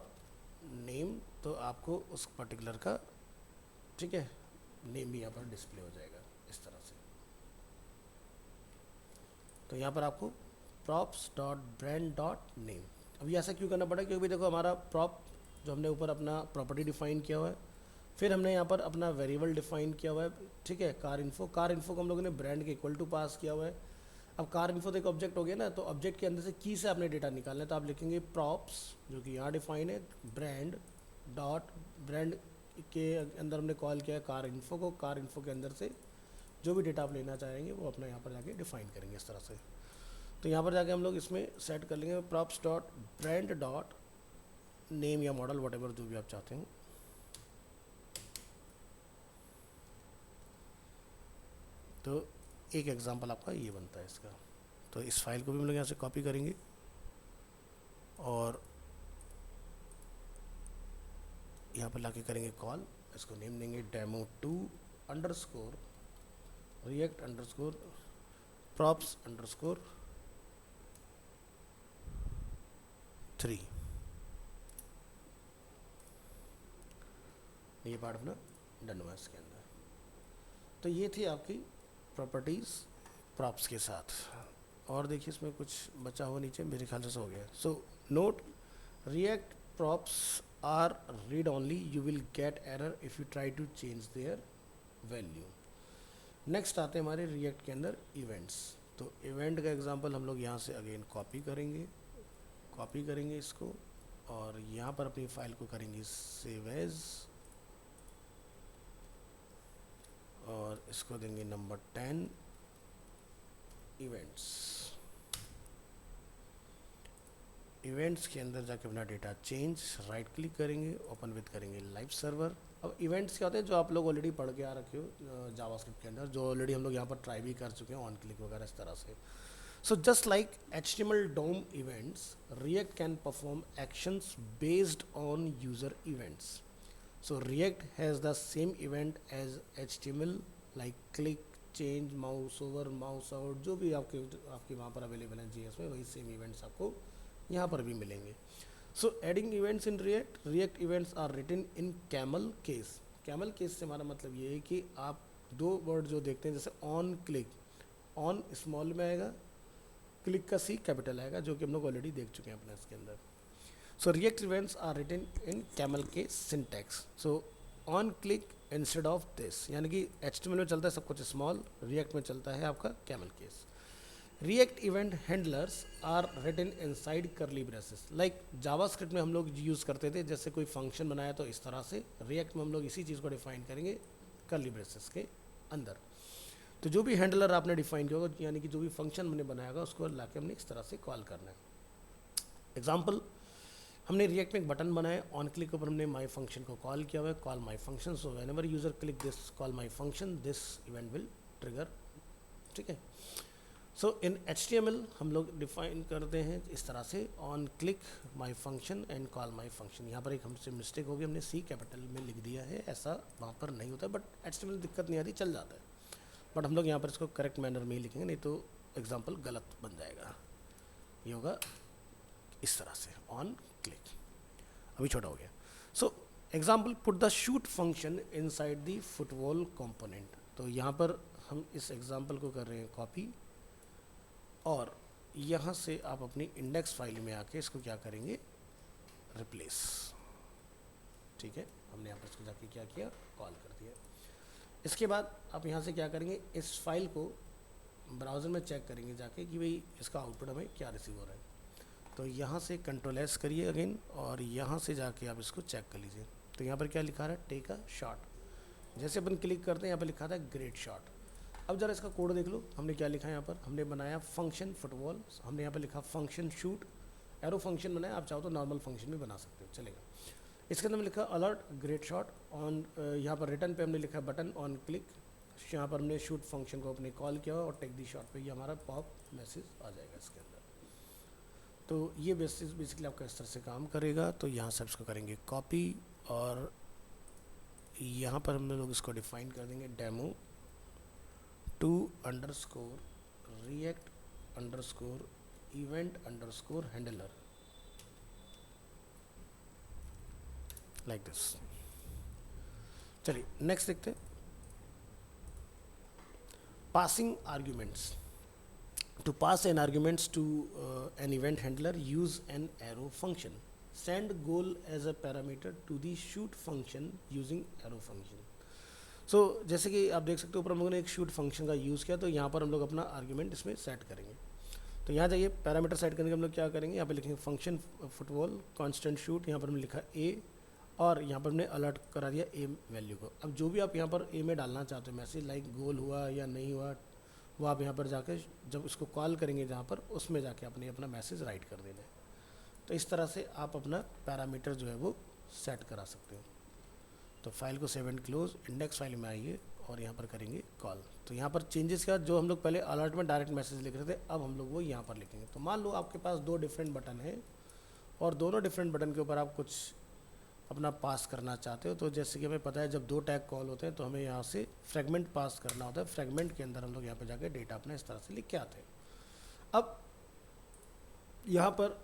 name, तो आपको उस पर्टिकुलर का, ठीक है, नेम भी यहाँ पर डिस्प्ले हो जाएगा इस तरह से। तो यहाँ पर आपको props dot brand dot name, अभी ऐसा क्यों करना पड़ा, क्योंकि देखो हमारा प्रॉप जो हमने ऊपर अपना प्रॉपर्टी डिफाइन किया हुआ है, फिर हमने यहाँ पर अपना वेरिएबल डिफाइन किया हुआ है, ठीक है, कार इन्फो को हम लोगों ने ब्रांड के इक्वल टू पास किया हुआ है। अब कार इन्फो तो एक ऑब्जेक्ट हो गया ना, तो ऑब्जेक्ट के अंदर से की से आपने डेटा निकालना है, तो आप लिखेंगे प्रॉप्स जो कि यहाँ डिफाइन है ब्रांड डॉट, ब्रांड के अंदर हमने कॉल किया है कार इन्फो को, कार इन्फो के अंदर से जो भी डेटा आप लेना चाहेंगे वो अपना यहाँ पर जाके डिफाइन करेंगे इस तरह से। तो यहाँ पर जाके हम लोग इसमें सेट कर लेंगे props dot brand dot name या मॉडल, वट एवर जो भी आप चाहते हैं। तो एक एग्जांपल आपका ये बनता है इसका। तो इस फाइल को भी हम लोग यहाँ से कॉपी करेंगे और यहाँ पर लाके करेंगे कॉल, इसको नेम देंगे demo2 underscore react underscore props underscore 3। ये पार्ट अपना डन हुआ इसके अंदर। तो ये थी आपकी प्रॉपर्टीज़ प्रॉप्स के साथ। और देखिए इसमें कुछ बचा हुआ नीचे, मेरे ख्याल से हो गया। So note, React props are read only, you will get error if you try to change their value. Next आते हैं हमारे रिएक्ट के अंदर इवेंट्स। तो इवेंट का एग्जांपल हम लोग यहाँ से अगेन कॉपी करेंगे इसको, और यहाँ पर अपनी फाइल को करेंगे सेव एज, और इसको देंगे नंबर 10 इवेंट्स के अंदर जाके अपना डेटा चेंज, राइट क्लिक करेंगे, ओपन विद करेंगे लाइव सर्वर। अब इवेंट्स क्या होते हैं, जो आप लोग ऑलरेडी पढ़ के आ रखे हो जावास्क्रिप्ट के अंदर, जो ऑलरेडी हम लोग यहाँ पर ट्राई भी कर चुके हैं ऑन क्लिक वगैरह इस तरह से। So just like HTML DOM events, React can perform actions based on user events. So React has the same event as HTML, like click, change, mouse over, mouse out, जो भी आपके वहाँ पर available हैं JS में, वही same events आपको यहाँ पर भी मिलेंगे। So adding events in React events are written in camel case. Camel case से हमारा मतलब ये है कि आप दो वर्ड जो देखते हैं, जैसे ऑन क्लिक, ऑन स्मॉल में आएगा, क्लिक का C कैपिटल आएगा, जो कि हम लोग ऑलरेडी देख चुके हैं अपने इसके अंदर। So React events are written in camel के syntax. So on click instead of this, यानी कि HTML में चलता है सब कुछ स्मॉल, रिएक्ट में चलता है आपका camel case. React event handlers are written inside curly braces, like JavaScript में हम लोग यूज़ करते थे, जैसे कोई फंक्शन बनाया तो इस तरह से रिएक्ट में हम लोग इसी चीज़ को डिफाइन करेंगे करली ब्रेसेस के अंदर। तो जो भी हैंडलर आपने डिफाइन किया होगा, यानी कि जो भी फंक्शन हमने बनाया होगा, उसको लाके हमने इस तरह से कॉल करना है। एग्जाम्पल, हमने रिएक्ट में एक बटन बनाया, ऑन क्लिक के ऊपर हमने माई फंक्शन को कॉल किया हुआ है, call my function. So when ever user click this call my function, this event will trigger. ठीक है। सो इन HTML हम लोग डिफाइन करते हैं इस तरह से, on click my function and call my function. यहाँ पर एक हमसे मिस्टेक हो गई, हमने C कैपिटल में लिख दिया है, ऐसा वहाँ पर नहीं होता है, बट HTML दिक्कत नहीं आती, चल जाता है। बट हम लोग यहाँ पर इसको करेक्ट मैनर में ही लिखेंगे, नहीं तो एग्जाम्पल गलत बन जाएगा। ये होगा इस तरह से, ऑन क्लिक। अभी छोटा हो गया। So example, put the shoot function inside the football component. तो यहाँ पर हम इस एग्जाम्पल को कर रहे हैं कॉपी, और यहाँ से आप अपनी इंडेक्स फाइल में आके इसको क्या करेंगे, रिप्लेस। ठीक है, हमने यहाँ पर इसको जाके क्या किया, कॉल कर दिया। इसके बाद आप यहाँ से क्या करेंगे, इस फाइल को ब्राउज़र में चेक करेंगे जाके कि भाई इसका आउटपुट हमें क्या रिसीव हो रहा है। तो यहाँ से Ctrl+S करिए अगेन, और यहाँ से जाके आप इसको चेक कर लीजिए। तो यहाँ पर क्या लिखा है, टेक अ शॉट। जैसे अपन क्लिक करते हैं यहाँ पर लिखा था ग्रेट शॉट। अब ज़रा इसका कोड देख लो, हमने क्या लिखा है यहाँ पर, हमने बनाया फंक्शन फुटबॉल, हमने यहाँ पर लिखा फंक्शन शूट, एरो फंक्शन बनाए, आप चाहो तो नॉर्मल फंक्शन भी बना सकते हो, चलेगा। इसके अंदर में लिखा अलर्ट ग्रेट शॉट ऑन, यहाँ पर रिटर्न पे हमने लिखा बटन ऑन क्लिक, यहाँ पर हमने शूट फंक्शन को अपने कॉल किया और टेक दी शॉट पे ये हमारा पॉप मैसेज आ जाएगा इसके अंदर। तो ये बेसिकली आपका इस तरह से काम करेगा। तो यहाँ से इसको करेंगे कॉपी और यहाँ पर हम लोग इसको डिफाइन कर देंगे demo two underscore react underscore event underscore handler, like this. चलिए नेक्स्ट देखते हैं, passing arguments. To pass an arguments to an event handler, use an arrow function. Send goal as a parameter to the shoot function using arrow function. So जैसे कि आप देख सकते हो ऊपर हम लोगों ने एक shoot function का यूज़ किया, तो यहाँ पर हम लोग अपना आर्ग्यूमेंट इसमें सेट करेंगे। तो यहाँ जाइए पैरामीटर सेट करने के हम लोग क्या करेंगे, यहाँ पे लिखेंगे फंक्शन फुटबॉल कांस्टेंट शूट, यहाँ पर हमने लिखा ए और यहाँ पर हमने अलर्ट करा दिया ए वैल्यू को। अब जो भी आप यहाँ पर ए में डालना चाहते हो मैसेज, लाइक गोल हुआ या नहीं हुआ, वो आप यहाँ पर जाकर जब इसको कॉल करेंगे जहाँ पर, उसमें जाके अपने अपना मैसेज राइट कर देना है। तो इस तरह से आप अपना पैरामीटर जो है वो सेट करा सकते हो। तो फाइल को save and close, index file में आइए और यहाँ पर करेंगे कॉल। तो यहाँ पर चेंजेस का जो हम लोग पहले अलर्ट में डायरेक्ट मैसेज लिख रहे थे, अब हम लोग वो यहाँ पर लिखेंगे। तो मान लो आपके पास दो डिफरेंट बटन है और दोनों डिफरेंट बटन के ऊपर आप कुछ अपना पास करना चाहते हो। तो जैसे कि हमें पता है जब दो टैग कॉल होते हैं तो हमें यहाँ से फ्रेगमेंट पास करना होता है, फ्रेगमेंट के अंदर हम लोग यहाँ पे जाके डेटा अपना इस तरह से लिख के आते हैं। अब यहाँ पर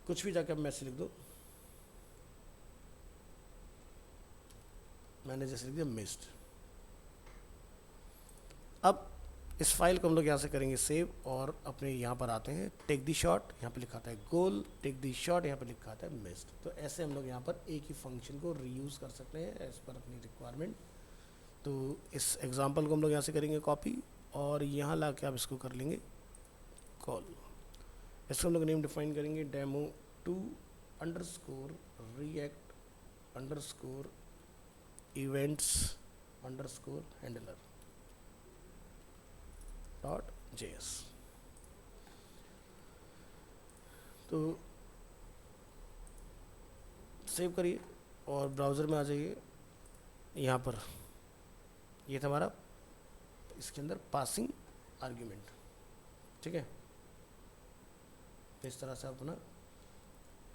कुछ भी जाके आप मैसेज लिख दो, मैंने जैसे लिख दिया मिस्ड। अब इस फाइल को हम लोग यहाँ से करेंगे सेव और अपने यहाँ पर आते हैं टेक दी शॉट, यहाँ पे लिखा आता है गोल, टेक दी शॉट यहाँ पे लिखा आता है मिस्ड। तो ऐसे हम लोग यहाँ पर एक ही फंक्शन को रीयूज कर सकते हैं एज पर अपनी रिक्वायरमेंट। तो इस एग्जांपल को हम लोग यहाँ से करेंगे कॉपी और यहाँ ला के आप इसको कर लेंगे कॉल। इसको हम लोग नेम डिफाइन करेंगे demo two underscore react underscore events underscore handler .js। तो सेव करिए और ब्राउज़र में आ जाइए। यहाँ पर ये था हमारा इसके अंदर पासिंग आर्ग्यूमेंट, ठीक है। इस तरह से आप अपना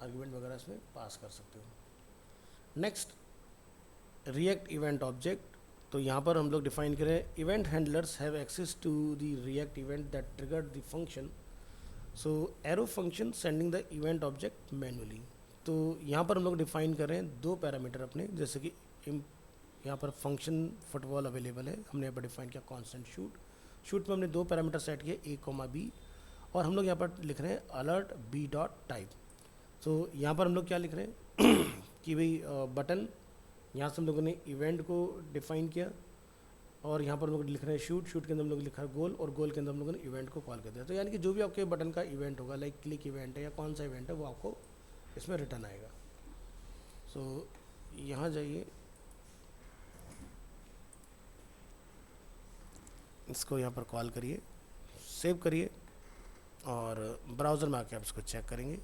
आर्ग्यूमेंट वगैरह इसमें पास कर सकते हो। Next react event object. तो यहाँ पर हम लोग डिफाइन करें event handlers have access to the react event that triggered the function, so arrow function sending the event object manually. तो यहाँ पर हम लोग डिफाइन कर रहे हैं दो पैरामीटर अपने, जैसे कि यहाँ पर फंक्शन फुटबॉल अवेलेबल है, हमने यहाँ पर डिफाइन किया कांस्टेंट शूट। शूट में हमने दो पैरामीटर सेट किए ए कोमा बी और हम लोग यहाँ पर लिख रहे हैं अलर्ट बी डॉट टाइप। तो यहाँ पर हम लोग क्या लिख रहे हैं कि भाई बटन, यहाँ से हम लोगों ने इवेंट को डिफाइन किया और यहाँ पर हम लोग लिख रहे हैं शूट, शूट के अंदर हम लोग लिखा है गोल और गोल के अंदर हम लोगों ने इवेंट को कॉल कर दिया। तो यानी कि जो भी आपके बटन का इवेंट होगा, लाइक क्लिक इवेंट है या कौन सा इवेंट है, वो आपको इसमें रिटर्न आएगा। सो यहाँ जाइए, इसको यहाँ पर कॉल करिए, सेव करिए और ब्राउज़र में आके आप इसको चेक करेंगे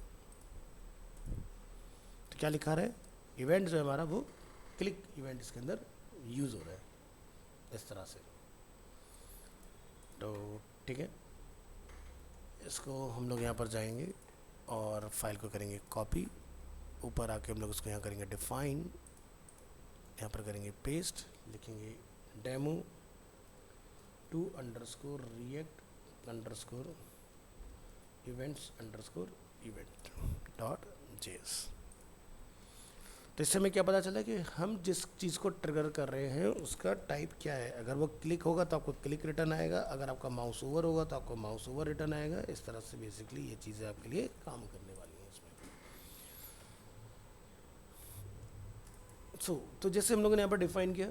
तो क्या लिखा रहा है, इवेंट जो है हमारा वो क्लिक इवेंट इसके अंदर यूज़ हो रहा है इस तरह से। तो ठीक है, इसको हम लोग यहाँ पर जाएंगे और फाइल को करेंगे कॉपी, ऊपर आके हम लोग इसको यहाँ करेंगे डिफाइन, यहाँ पर करेंगे पेस्ट, लिखेंगे demo two underscore react underscore events underscore event dot JS. तो इससे हमें क्या पता चला कि हम जिस चीज़ को ट्रिगर कर रहे हैं उसका टाइप क्या है। अगर वो क्लिक होगा तो आपको क्लिक रिटर्न आएगा, अगर आपका माउस ओवर होगा तो आपको माउस ओवर रिटर्न आएगा। इस तरह से बेसिकली ये चीज़ें आपके लिए काम करने वाली हैं इसमें। तो जैसे हम लोगों ने यहाँ पर डिफाइन किया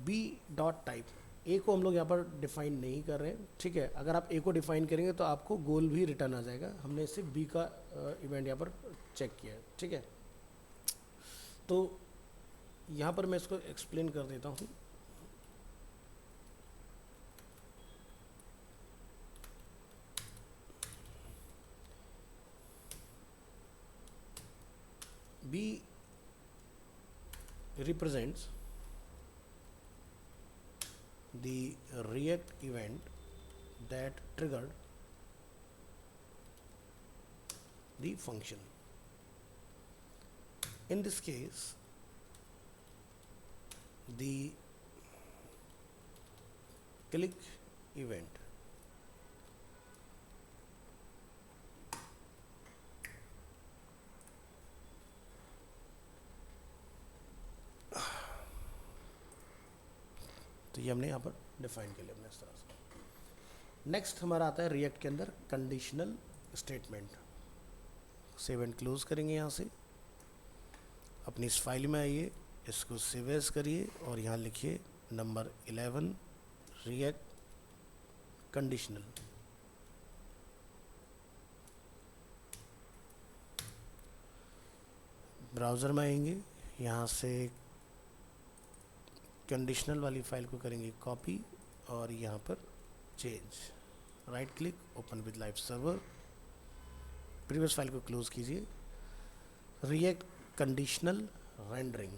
बी डॉट टाइप, ए को हम लोग यहाँ पर डिफाइन नहीं कर रहे हैं, ठीक है। अगर आप ए को डिफाइन करेंगे तो आपको गोल भी रिटर्न आ जाएगा। हमने सिर्फ बी का इवेंट यहाँ पर चेक किया है, ठीक है। तो यहाँ पर मैं इसको एक्सप्लेन कर देता हूँ। B represents the React event that triggered the function. In this case, the click event तो ये हमने यहाँ पर डिफाइन कर लिया हमने इस तरह से। नेक्स्ट हमारा आता है रिएक्ट के अंदर conditional statement. Save and close करेंगे यहाँ से, अपनी इस फाइल में आइए, इसको सेव एज करिए और यहाँ लिखिए नंबर 11 रिएक्ट कंडीशनल। ब्राउज़र में आएंगे, यहाँ से कंडीशनल वाली फाइल को करेंगे कॉपी और यहाँ पर change, right click, open with live server, previous file को क्लोज कीजिए। React conditional rendering.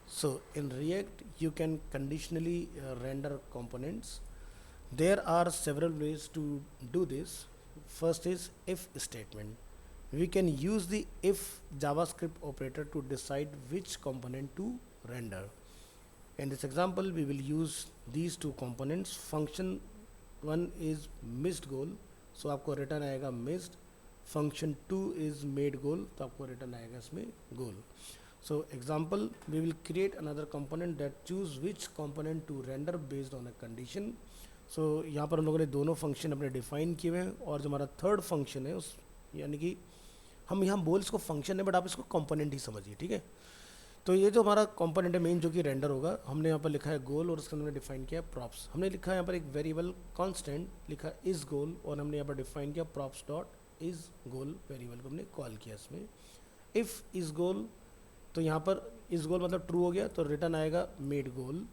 So in React you can conditionally render components. There are several ways to do this. First is if statement. We can use the if JavaScript operator to decide which component to render. In this example we will use these two components. Function one is missed goal, so आपको return आएगा missed. Function 2 is made goal, तो आपको return आएगा इसमें goal. So example, we will create another component that choose which component to render based on a condition. So यहाँ पर हम लोगों ने दोनों फंक्शन अपने डिफाइन किए हुए हैं और जो हमारा थर्ड फंक्शन है उस यानी कि हम यहाँ बोल इसको फंक्शन है बट आप इसको कंपोनेंट ही समझिए, ठीक है। तो ये जो हमारा कंपोनेंट है मेन जो कि रेंडर होगा, हमने यहाँ पर लिखा है गोल और उसके अंदर डिफाइन किया प्रॉप्स। हमने लिखा है यहाँ पर एक वेरिएबल कांस्टेंट लिखा इज गोल और हमने यहाँ पर डिफाइन किया props dot is goal variable को हमने कॉल किया इसमें। इफ़ इज गोल, तो यहाँ पर इज गोल मतलब ट्रू हो गया तो रिटर्न आएगा मेड गोल,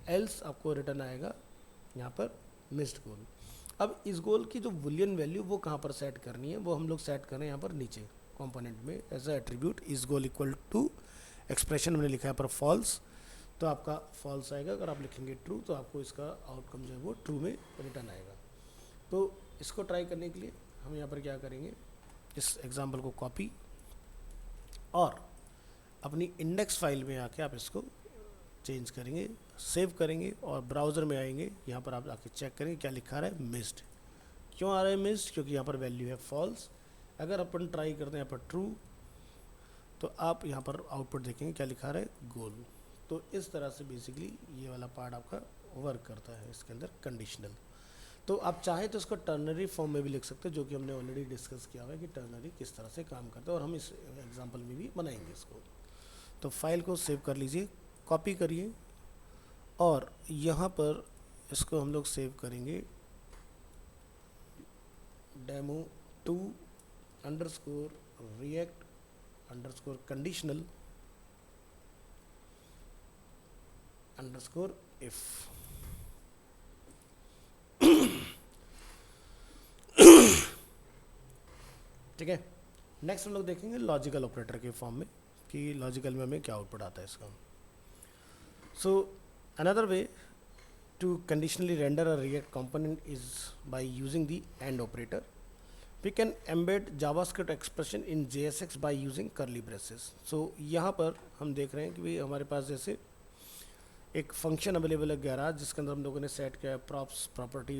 एल्स आपको रिटर्न आएगा यहाँ पर मिस्ड गोल। अब इस गोल की जो बुलियन वैल्यू वो कहाँ पर सेट करनी है, वो हम लोग सेट करें यहाँ पर नीचे कंपोनेंट में as a attribute is goal equal to expression हमने लिखा है पर फॉल्स, तो आपका फॉल्स आएगा। अगर आप लिखेंगे ट्रू तो आपको इसका आउटकम जो है वो ट्रू में रिटर्न आएगा। तो इसको ट्राई करने के लिए हम यहाँ पर क्या करेंगे, इस एग्जाम्पल को कॉपी और अपनी इंडेक्स फाइल में आके आप इसको चेंज करेंगे, सेव करेंगे और ब्राउज़र में आएंगे। यहाँ पर आप आके चेक करेंगे क्या लिखा रहा है मिस्ड। क्यों आ रहा है मिस्ड, क्योंकि यहाँ पर वैल्यू है फॉल्स। अगर अपन ट्राई करते हैं यहाँ पर ट्रू तो आप यहाँ पर आउटपुट देखेंगे क्या लिखा रहा है गोल। तो इस तरह से बेसिकली ये वाला पार्ट आपका वर्क करता है इसके अंदर कंडीशनल। तो आप चाहे तो इसको टर्नरी फॉर्म में भी लिख सकते हैं, जो कि हमने ऑलरेडी डिस्कस किया हुआ है कि टर्नरी किस तरह से काम करता है और हम इस एग्जांपल में भी बनाएंगे इसको। तो फाइल को सेव कर लीजिए, कॉपी करिए और यहाँ पर इसको हम लोग सेव करेंगे demo2 underscore react underscore conditional underscore if. ठीक है, नेक्स्ट हम लोग देखेंगे लॉजिकल ऑपरेटर के फॉर्म में कि लॉजिकल में हमें क्या आउटपुट आता है इसका। So another way to conditionally render a React component is by using the and operator. We can embed JavaScript expression in JSX by using curly braces. So यहाँ पर हम देख रहे हैं कि भाई हमारे पास जैसे एक फंक्शन अवेलेबल है गैराज, जिसके अंदर हम लोगों ने सेट किया है प्रॉप्स प्रॉपर्टी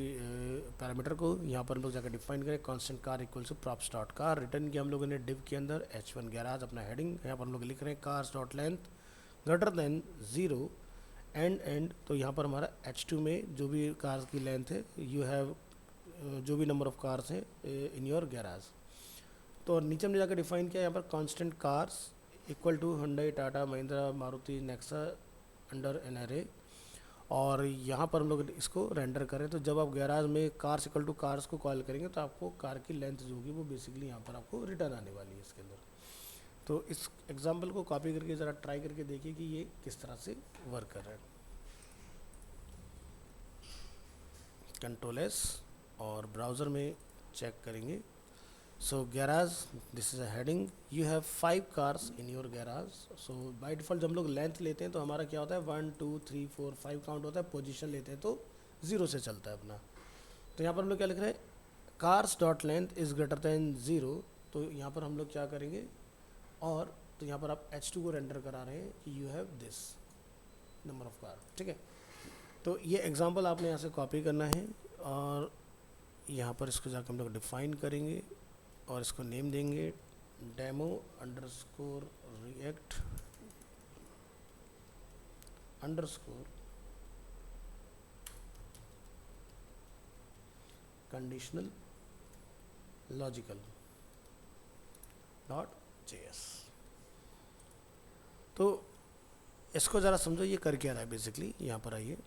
पैरामीटर को। यहाँ पर हम लोग जाकर डिफाइन करें constant car equal to props dot car. Return किया हम लोगों ने डिव के अंदर H1 गैराज अपना हेडिंग। यहाँ पर हम लोग लिख रहे हैं cars dot length greater than 0 and तो यहाँ पर हमारा H2 में जो भी कार्स की लेंथ है यू हैव जो भी नंबर ऑफ कार्स हैं इन योर गैराज। तो नीचे हमने जाकर डिफाइन किया यहाँ पर constant cars equal to Hyundai Tata Mahindra Maruti Nexa under an array। और यहाँ पर हम लोग इसको रेंडर करें तो जब आप गैराज में कार्स इक्वल टू कार्स को कॉल करेंगे तो आपको कार की लेंथ जो होगी वो बेसिकली यहाँ पर आपको रिटर्न आने वाली है इसके अंदर। तो इस एग्जांपल को कॉपी करके ज़रा ट्राई करके देखिए कि ये किस तरह से वर्क कर रहा है। कंट्रोल S और ब्राउज़र में चेक करेंगे So garage, this is a heading. You have 5 cars in your garage. So by default जब हम लोग लेंथ लेते हैं तो हमारा क्या होता है 1 2 3 4 5 काउंट होता है. पोजीशन लेते हैं तो 0 से चलता है अपना. तो यहाँ पर हम लोग क्या लिख रहे हैं, cars dot length is greater than 0. तो यहाँ पर हम लोग क्या करेंगे, और तो यहाँ पर आप H2 को रेंडर करा रहे हैं कि you have this number of car. ठीक है, तो ये एग्जांपल आपने यहाँ से कॉपी करना है और यहाँ पर इसको जाकर हम लोग डिफाइन करेंगे और इसको नेम देंगे demo underscore react underscore conditional logical dot JS. तो इसको ज़रा समझो ये कर क्या रहा है बेसिकली. यहाँ पर आइए,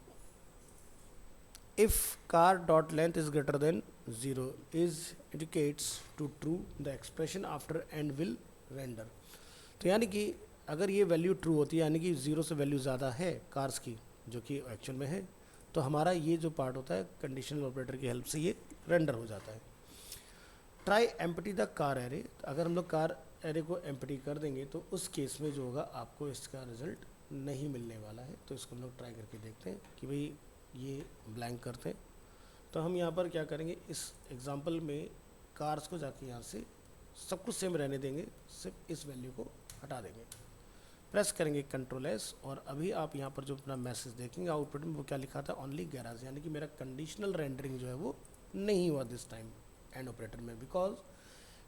if car dot length is greater than 0 is indicates to true the expression after and will render. तो यानी कि अगर ये वैल्यू ट्रू होती है, यानी कि 0 से वैल्यू ज़्यादा है कार्स की जो कि एक्चुअल में है, तो हमारा ये जो पार्ट होता है कंडीशनल ऑपरेटर की हेल्प से ये रेंडर हो जाता है. Try empty the car array. अगर हम लोग कार एरे को एम्प्टी कर देंगे तो उस केस में जो होगा आपको इसका रिजल्ट नहीं मिलने वाला है. तो इसको हम लोग ट्राई करके देखते हैं कि भाई ये ब्लैंक करते हैं. तो हम यहाँ पर क्या करेंगे, इस एग्जांपल में कार्स को जाके यहाँ से सब कुछ सेम रहने देंगे, सिर्फ इस वैल्यू को हटा देंगे. प्रेस करेंगे Ctrl+S और अभी आप यहाँ पर जो अपना मैसेज देखेंगे आउटपुट में वो क्या लिखा था, ओनली गैराज. यानी कि मेरा कंडीशनल रेंडरिंग जो है वो नहीं हुआ दिस टाइम एंड ऑपरेटर में, बिकॉज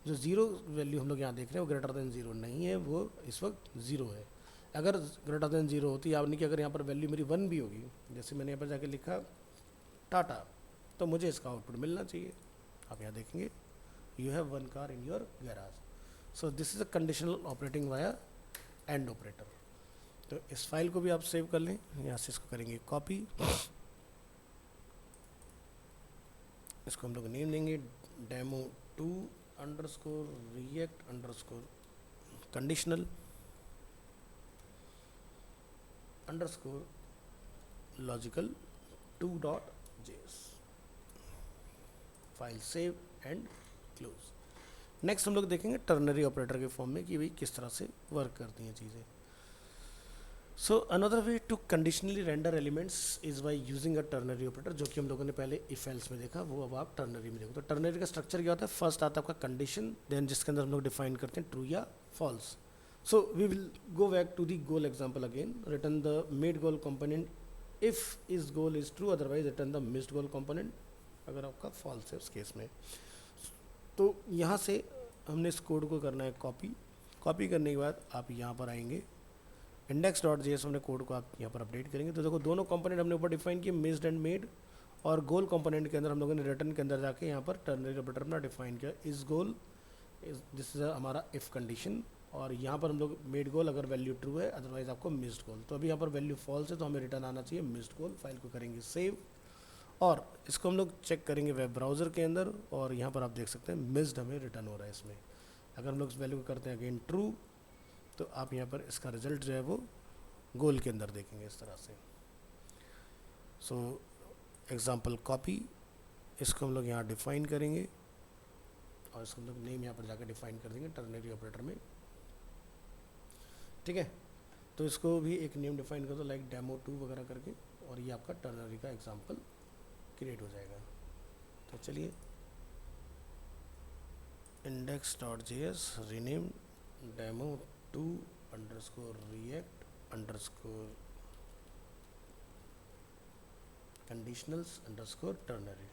जो 0 वैल्यू हम लोग यहाँ देख रहे हैं वो ग्रेटर देन 0 नहीं है, वो इस वक्त 0 है. अगर ग्रेटर देन 0 होती, यानी कि अगर यहाँ पर वैल्यू मेरी 1 भी होगी, जैसे मैंने यहाँ पर जाके लिखा टाटा, तो मुझे इसका आउटपुट मिलना चाहिए. आप यहाँ देखेंगे you have 1 car in your garage. So this is a conditional operating via and operator. तो इस फाइल को भी आप सेव कर लें. यहाँ से इसको करेंगे कॉपी, इसको हम लोग नेम देंगे demo2 underscore react underscore conditional underscore logical 2.js. File save and close. Next हम लोग देखेंगे टर्नरी ऑपरेटर के फॉर्म में कि भाई किस तरह से वर्क करती हैं चीज़ें. So another way to conditionally render elements is by using a ternary operator, जो कि हम लोगों ने पहले इफ एल्स में देखा, वो अब आप टर्नरी में देखो. तो टर्नरी का स्ट्रक्चर क्या होता है, फर्स्ट आता है आपका कंडीशन, देन जिसके अंदर हम लोग डिफाइन करते हैं ट्रू या false. So we will go back to the goal example again. Return the made goal component if is goal is true, otherwise return the missed goal component अगर आपका false है उस केस में. तो यहाँ से हमने इस कोड को करना है कॉपी करने के बाद आप यहाँ पर आएंगे index.js, हमने कोड को आप यहाँ पर अपडेट करेंगे. तो देखो दोनों कंपोनेंट हमने ऊपर डिफाइन किए, मिस्ड एंड मेड, और गोल कंपोनेंट के अंदर हम लोगों ने रिटर्न के अंदर जाके यहाँ पर टर्नरी ऑपरेटर अपना डिफाइन किया इस गोल, दिस इज हमारा इफ कंडीशन, और यहाँ पर हम लोग मेड गोल अगर वैल्यू ट्रू है, अदरवाइज आपको मिस्ड गोल. तो अभी यहाँ पर वैल्यू फॉल्स है तो हमें रिटर्न आना चाहिए मिस्ड गोल. फाइल को करेंगे सेव और इसको हम लोग चेक करेंगे वेब ब्राउज़र के अंदर, और यहाँ पर आप देख सकते हैं मिस्ड हमें रिटर्न हो रहा है इसमें. अगर हम लोग इस वैल्यू को करते हैं अगेन ट्रू, तो आप यहाँ पर इसका रिजल्ट जो है वो गोल के अंदर देखेंगे इस तरह से. सो एग्जांपल कॉपी, इसको हम लोग यहाँ डिफाइन करेंगे और इसको हम लोग नेम यहाँ पर जाकर डिफाइन कर देंगे टर्नरी ऑपरेटर में. ठीक है, तो इसको भी एक नेम डिफाइन कर दो लाइक demo2 वगैरह करके, और ये आपका टर्नरी का एग्जांपल क्रिएट हो जाएगा. तो चलिए index.js rename demo2 underscore react underscore conditionals underscore ternary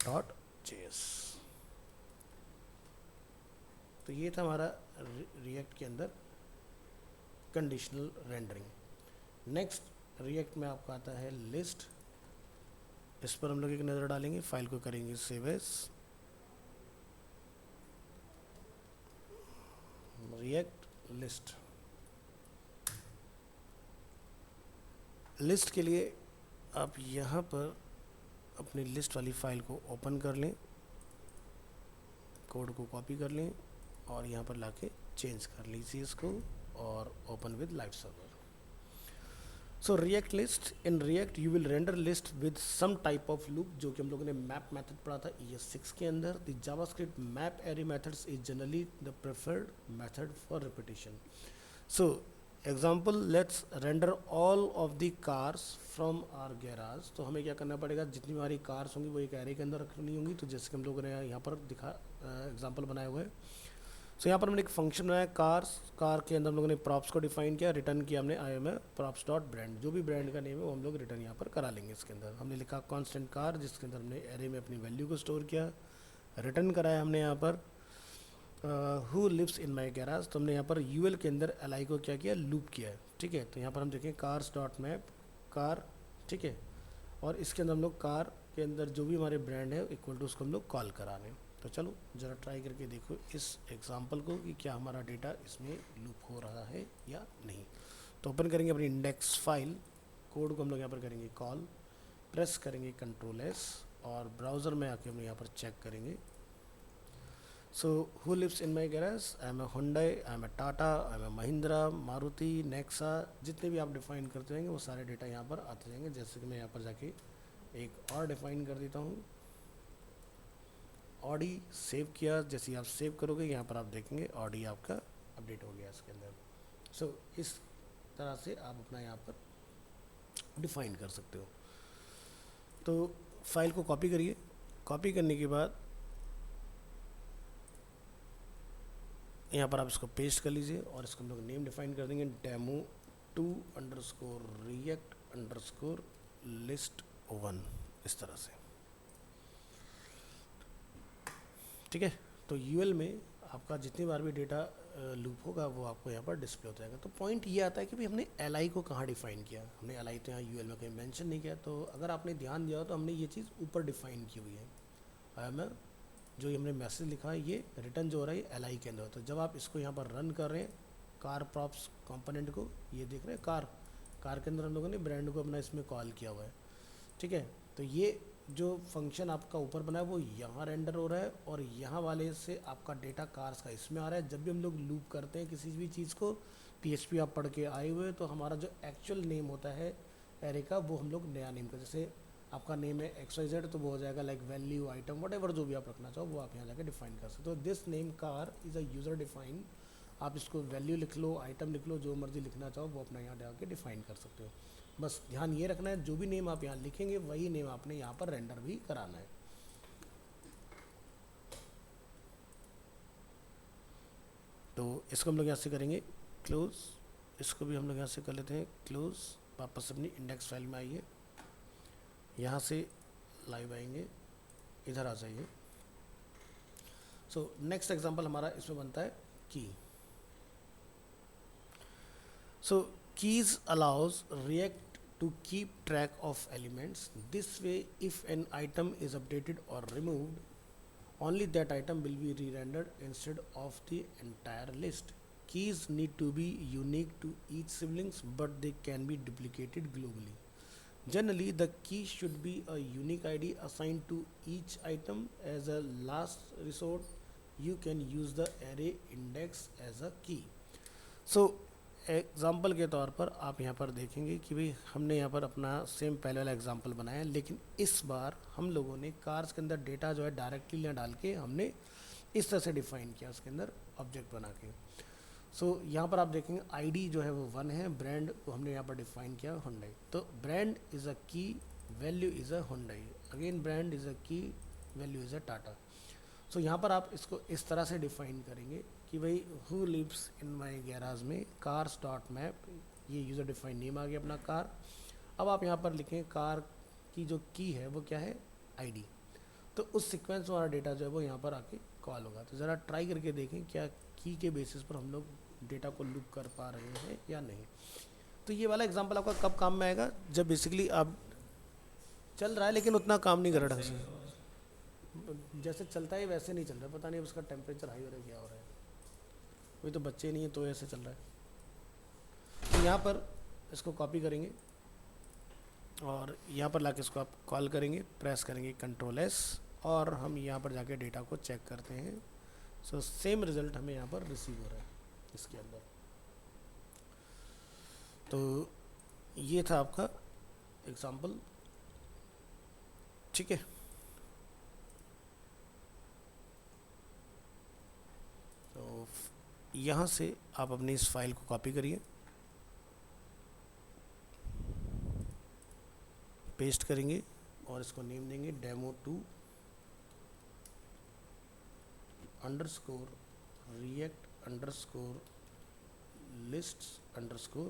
.js. तो ये था हमारा रिएक्ट के अंदर कंडीशनल रेंडरिंग. नेक्स्ट रिएक्ट में आपका आता है लिस्ट. इस पर हम लोग एक नज़र डालेंगे, फाइल को करेंगे save as react list. List के लिए आप यहाँ पर अपनी लिस्ट वाली फाइल को ओपन कर लें, कोड को कॉपी कर लें और यहाँ पर लाके चेंज कर लीजिए इसको, और open with live server. So react list, in react you will render list with some type of loop, जो कि हम लोगों ने मैप मेथड पढ़ा था ES6 के अंदर. The JavaScript map array methods is generally the preferred method for repetition. So example, let's render all of the cars from our garage. तो हमें क्या करना पड़ेगा, जितनी हमारी कार्स होंगी वो एक एरे के अंदर रखनी होंगी. तो जैसे कि हम लोगों ने यहाँ पर एग्जाम्पल बनाए हुए हैं. सो यहाँ पर हमने एक फंक्शन बनाया कार्स. कार के अंदर हम लोगों ने प्रॉप्स को डिफाइन किया, रिटर्न किया हमने I am a props dot brand. जो भी ब्रांड का नेम है वो हम लोग रिटर्न यहाँ पर करा लेंगे. इसके अंदर हमने लिखा कांस्टेंट कार, जिसके अंदर हमने एरे में अपनी वैल्यू को स्टोर किया. रिटर्न कराया हमने यहाँ पर who lives in my garage. तो हमने यहाँ पर यूएल के अंदर एल आई को क्या किया, लूप किया है. ठीक है, तो यहाँ पर हम देखें कार्स डॉट मैप कार. ठीक है, और इसके अंदर हम लोग कार के अंदर जो भी हमारे ब्रांड है इक्वल टू उसको हम लोग कॉल करा रहे हैं. तो चलो ज़रा ट्राई करके देखो इस एग्जांपल को कि क्या हमारा डेटा इसमें लूप हो रहा है या नहीं. तो ओपन करेंगे अपनी इंडेक्स फाइल, कोड को हम लोग यहाँ पर करेंगे कॉल, प्रेस करेंगे Ctrl+S और ब्राउज़र में आके हम यहाँ पर चेक करेंगे. So who lives in my garage, I am a Hyundai, I am a Tata, I am a Mahindra, Maruti, Nexa. जितने भी आप डिफ़ाइन करते रहेंगे वो सारे डेटा यहाँ पर आते जाएंगे. जैसे कि मैं यहाँ पर जाके एक और डिफ़ाइन कर देता हूँ, ऑडी. सेव किया, जैसे ही आप सेव करोगे यहाँ पर आप देखेंगे ऑडी आपका अपडेट हो गया इसके अंदर. सो इस तरह से आप अपना यहाँ पर डिफ़ाइन कर सकते हो. तो फाइल को कॉपी करिए. कॉपी करने के बाद यहाँ पर आप इसको पेस्ट कर लीजिए और इसको हम लोग नेम डिफाइन कर देंगे demo2_react_list1 इस तरह से. ठीक है, तो यूएल में आपका जितनी बार भी डेटा लूप होगा वो आपको यहाँ पर डिस्प्ले हो जाएगा. तो पॉइंट ये आता है कि भाई हमने एल को कहाँ डिफाइन किया. हमने एल तो यहाँ यूएल में कहीं मेंशन नहीं किया. तो अगर आपने ध्यान दिया हो तो हमने ये चीज़ ऊपर डिफाइन की हुई है. मैं जो हमने मैसेज लिखा है ये रिटर्न जो हो रहा है एल के अंदर होता है. जब आप इसको यहाँ पर रन कर रहे हैं कार प्रॉप्स कंपोनेंट को, ये देख रहे हैं कार के अंदर हम लोगों ने ब्रांड को अपना इसमें कॉल किया हुआ है. ठीक है, तो ये जो फंक्शन आपका ऊपर बना है वो यहाँ रेंडर हो रहा है और यहाँ वाले से आपका डेटा कार्स का इसमें आ रहा है. जब भी हम लोग लूप करते हैं किसी भी चीज़ को, PHP आप पढ़ के आए हुए, तो हमारा जो एक्चुअल नेम होता है एरे का वो हम लोग नया नेम का, जैसे आपका नेम है XYZ तो वो हो जाएगा लाइक वैल्यू आइटम वट जो भी आप रखना चाहो वो आप यहाँ जाकर डिफाइन कर सकते हो. This name car is a user define. आप इसको वैल्यू लिख लो, आइटम लिख लो, जो मर्जी लिखना चाहो वो अपना यहाँ जाके डिफाइन कर सकते हो. बस ध्यान ये रखना है जो भी नेम आप यहाँ लिखेंगे वही नेम आपने यहाँ पर रेंडर भी कराना है. तो इसको हम लोग यहाँ से करेंगे क्लोज. इसको भी हम लोग यहाँ से कर लेते हैं क्लोज. वापस अपनी इंडेक्स फाइल में आइए, यहाँ से लाइव आएंगे, इधर आ जाइए. सो नेक्स्ट एग्जांपल हमारा इसमें बनता है की. So keys allows React to keep track of elements. This way, if an item is updated or removed, only that item will be re-rendered instead of the entire list. Keys need to be unique to each siblings, but they can be duplicated globally. Generally, the key should be a unique ID assigned to each item. As a last resort, you can use the array index as a key. So, example के तौर पर आप यहाँ पर देखेंगे कि भाई हमने यहाँ पर अपना सेम पहले वाला एग्ज़ाम्पल बनाया, लेकिन इस बार हम लोगों ने कार्स के अंदर डेटा जो है डायरेक्टली ना डाल के हमने इस तरह से डिफ़ाइन किया उसके अंदर ऑब्जेक्ट बना के. सो यहाँ पर आप देखेंगे आईडी जो है वो 1 है, ब्रांड को हमने यहाँ पर डिफ़ाइन किया हुंडई. तो ब्रांड इज़ अ की, value is a Hyundai, again brand is a की, वैल्यू इज़ अ टाटा. सो यहाँ पर आप इसको इस तरह से डिफ़ाइन करेंगे कि भाई who lives in my garage में कार्स डॉट मैप, ये यूज़र डिफाइन नेम आ गया अपना कार. अब आप यहाँ पर लिखें कार की जो की है वो क्या है, आईडी. तो उस सीक्वेंस वाला डेटा जो है वो यहाँ पर आके कॉल होगा. तो ज़रा ट्राई करके देखें क्या की के बेसिस पर हम लोग डेटा को लूप कर पा रहे हैं या नहीं. तो ये वाला एग्जाम्पल आपका कब काम में आएगा, जब बेसिकली आप चल रहा है लेकिन उतना काम नहीं कर रहा ढंग से. जैसे चलता है वैसे नहीं चल रहा, पता नहीं उसका टेम्परेचर हाई हो रहा है क्या हो रहा है, कोई तो बच्चे नहीं है तो ऐसे चल रहा है. तो यहाँ पर इसको कॉपी करेंगे और यहाँ पर लाके इसको आप कॉल करेंगे, प्रेस करेंगे Ctrl+S और हम यहाँ पर जाके डेटा को चेक करते हैं. सो सेम रिज़ल्ट हमें यहाँ पर रिसीव हो रहा है इसके अंदर. तो ये था आपका एग्जाम्पल, ठीक है। तो यहाँ से आप अपनी इस फाइल को कॉपी करिए, पेस्ट करेंगे और इसको नेम देंगे demo2 underscore react underscore lists underscore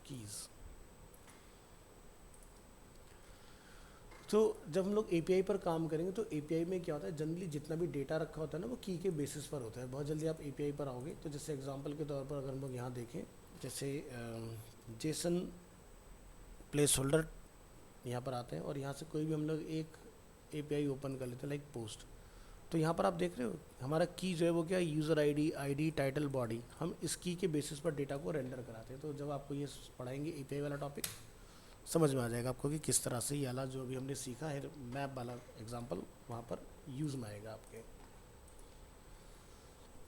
keys. तो जब हम लोग API पर काम करेंगे तो API में क्या होता है, जनरली जितना भी डेटा रखा होता है ना वो की के बेसिस पर होता है। बहुत जल्दी आप API पर आओगे तो जैसे एग्जांपल के तौर पर अगर हम लोग यहाँ देखें, जैसे जेसन प्लेस होल्डर यहाँ पर आते हैं और यहाँ से कोई भी हम लोग एक API ओपन कर लेते हैं लाइक पोस्ट। तो यहाँ पर आप देख रहे हो हमारा की जो है वो क्या है, यूज़र आईडी टाइटल बॉडी, हम इस की के बेसिस पर डेटा को रेंडर कराते हैं। तो जब आपको ये पढ़ाएंगे API वाला टॉपिक समझ में आ जाएगा आपको कि किस तरह से ये वाला जो भी हमने सीखा है मैप वाला एग्जांपल वहाँ पर यूज़ में आएगा आपके।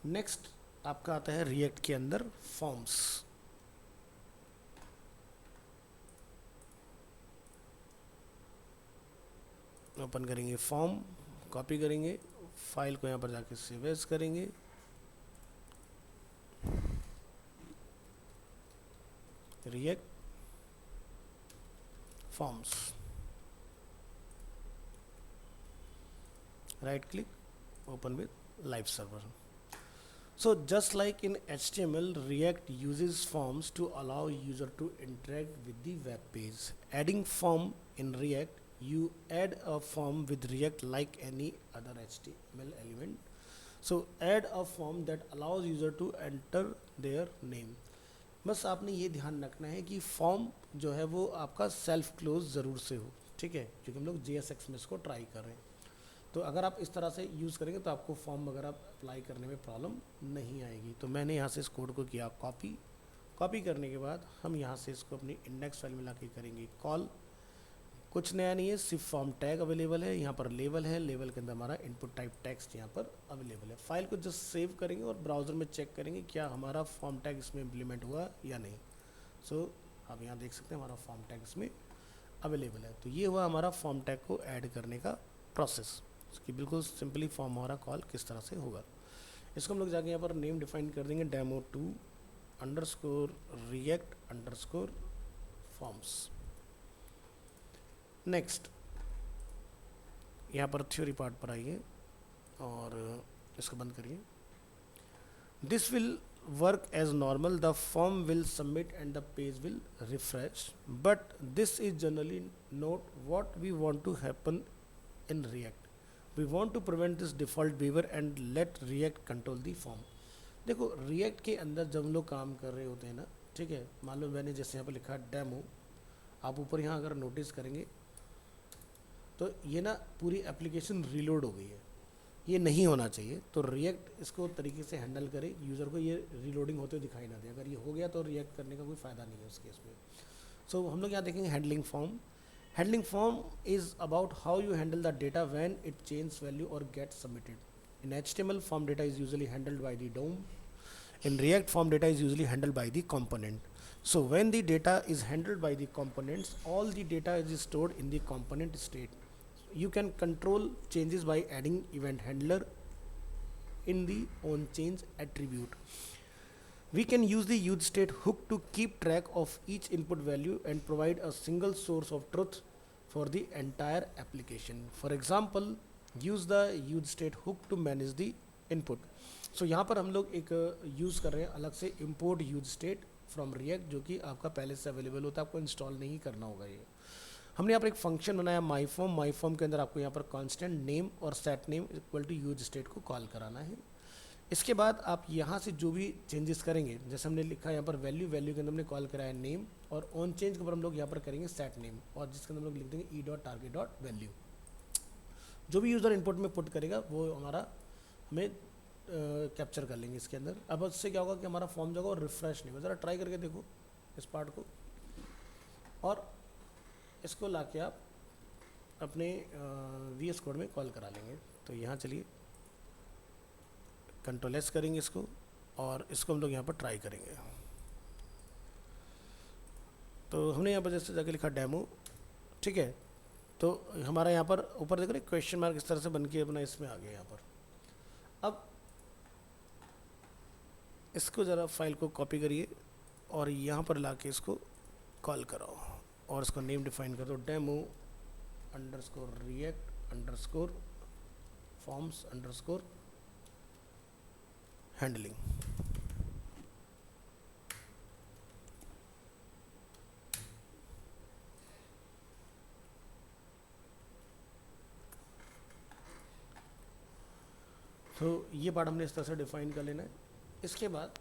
नेक्स्ट आपका आता है रिएक्ट के अंदर फॉर्म्स। ओपन करेंगे फॉर्म, कॉपी करेंगे, फाइल को यहाँ पर जाके सेव एज करेंगे, react forms, right click, open with live server. So just like in HTML, React uses forms to allow user to interact with the web page. Adding form in React, you add a form with React like any other HTML element. So add a form that allows user to enter their name. बस आपने ये ध्यान रखना है कि form जो है वो आपका सेल्फ क्लोज ज़रूर से हो, ठीक है, क्योंकि हम लोग JSX में इसको ट्राई कर रहे हैं। तो अगर आप इस तरह से यूज़ करेंगे तो आपको फॉर्म वगैरह अप्लाई करने में प्रॉब्लम नहीं आएगी। तो मैंने यहाँ से इस कोड को किया कॉपी करने के बाद हम यहाँ से इसको अपनी इंडेक्स फाइल में ला के करेंगे कॉल। कुछ नया नहीं है, सिर्फ फॉर्म टैग अवेलेबल है, यहाँ पर लेवल है, लेवल के अंदर हमारा इनपुट टाइप टेक्स्ट यहाँ पर अवेलेबल है। फाइल को जस्ट सेव करेंगे और ब्राउज़र में चेक करेंगे क्या हमारा फॉर्म टैग इसमें इम्प्लीमेंट हुआ या नहीं। सो आप यहाँ देख सकते हैं हमारा फॉर्म टैग इसमें अवेलेबल है। तो ये हुआ हमारा फॉर्म टैग को ऐड करने का प्रोसेस, इसकी बिल्कुल सिंपली फॉर्म हमारा कॉल किस तरह से होगा। इसको हम लोग जाके यहाँ पर नेम डिफाइन कर देंगे demo2 underscore react underscore forms. Next यहाँ पर थ्योरी पार्ट पर आइए और इसको बंद करिए। This will work as normal, the form will submit and the page will refresh, but this is generally not what we want to happen in React. We want to prevent this default behavior and let React control the form. देखो React के अंदर जब हम लोग काम कर रहे होते हैं ना, ठीक है, मान लो मैंने जैसे यहाँ पर लिखा डेमो, आप ऊपर यहाँ अगर नोटिस करेंगे तो ये ना पूरी एप्लीकेशन रीलोड हो गई है, ये नहीं होना चाहिए। तो रिएक्ट इसको तरीके से हैंडल करे, यूज़र को ये रीलोडिंग होते हुए दिखाई ना दे। अगर ये हो गया तो रिएक्ट करने का कोई फ़ायदा नहीं है उस केस में। सो हम लोग यहाँ देखेंगे handling form. Handling form is about how you handle the data when it change value और get submitted. In HTML form data is usually handled by the DOM. In React, form data is usually handled by the component. So when the data is handled by the components, all the data is stored in the component state. You can control changes by adding event handler in the onChange attribute. We can use the useState hook to keep track of each input value and provide a single source of truth for the entire application. For example, use the useState hook to manage the input. So यहाँ पर हम लोग एक use कर रहे हैं अलग से import useState from React, जो कि आपका पहले से अवेलेबल होता है, आपको इंस्टॉल नहीं करना होगा। ये हमने यहाँ पर एक फंक्शन बनाया माई फॉर्म के अंदर आपको यहाँ पर कांस्टेंट नेम और सेट नेम इक्वल टू यूजस्टेट को कॉल कराना है। इसके बाद आप यहाँ से जो भी चेंजेस करेंगे, जैसे हमने लिखा यहाँ पर वैल्यू के अंदर हमने कॉल कराया नेम, और ऑन चेंज के ऊपर हम लोग यहाँ पर करेंगे सेट नेम, और जिसके अंदर हम लोग लिख देंगे e.target.value। जो भी यूज़र इनपुट में पुट करेगा वो हमारा हमें कैप्चर कर लेंगे इसके अंदर। अब उससे क्या होगा कि हमारा फॉर्म जो होगा वो रिफ्रेश नहीं होगा। ज़रा ट्राई करके देखो इस पार्ट को, और इसको लाके आप अपने VS कोड में कॉल करा लेंगे। तो यहाँ चलिए Ctrl+S करेंगे इसको, और इसको हम लोग यहाँ पर ट्राई करेंगे। तो हमने यहाँ पर जैसे जाके लिखा डेमो, ठीक है, तो हमारा यहाँ पर ऊपर देख रहे क्वेश्चन मार्क इस तरह से बन के अपना इसमें आ गया यहाँ पर। अब इसको ज़रा फाइल को कॉपी करिए और यहाँ पर ला के इसको कॉल कराओ और इसको नेम डिफाइन कर दो, demo underscore react underscore forms underscore handling. तो ये पार्ट हमने इस तरह से डिफाइन कर लेना है। इसके बाद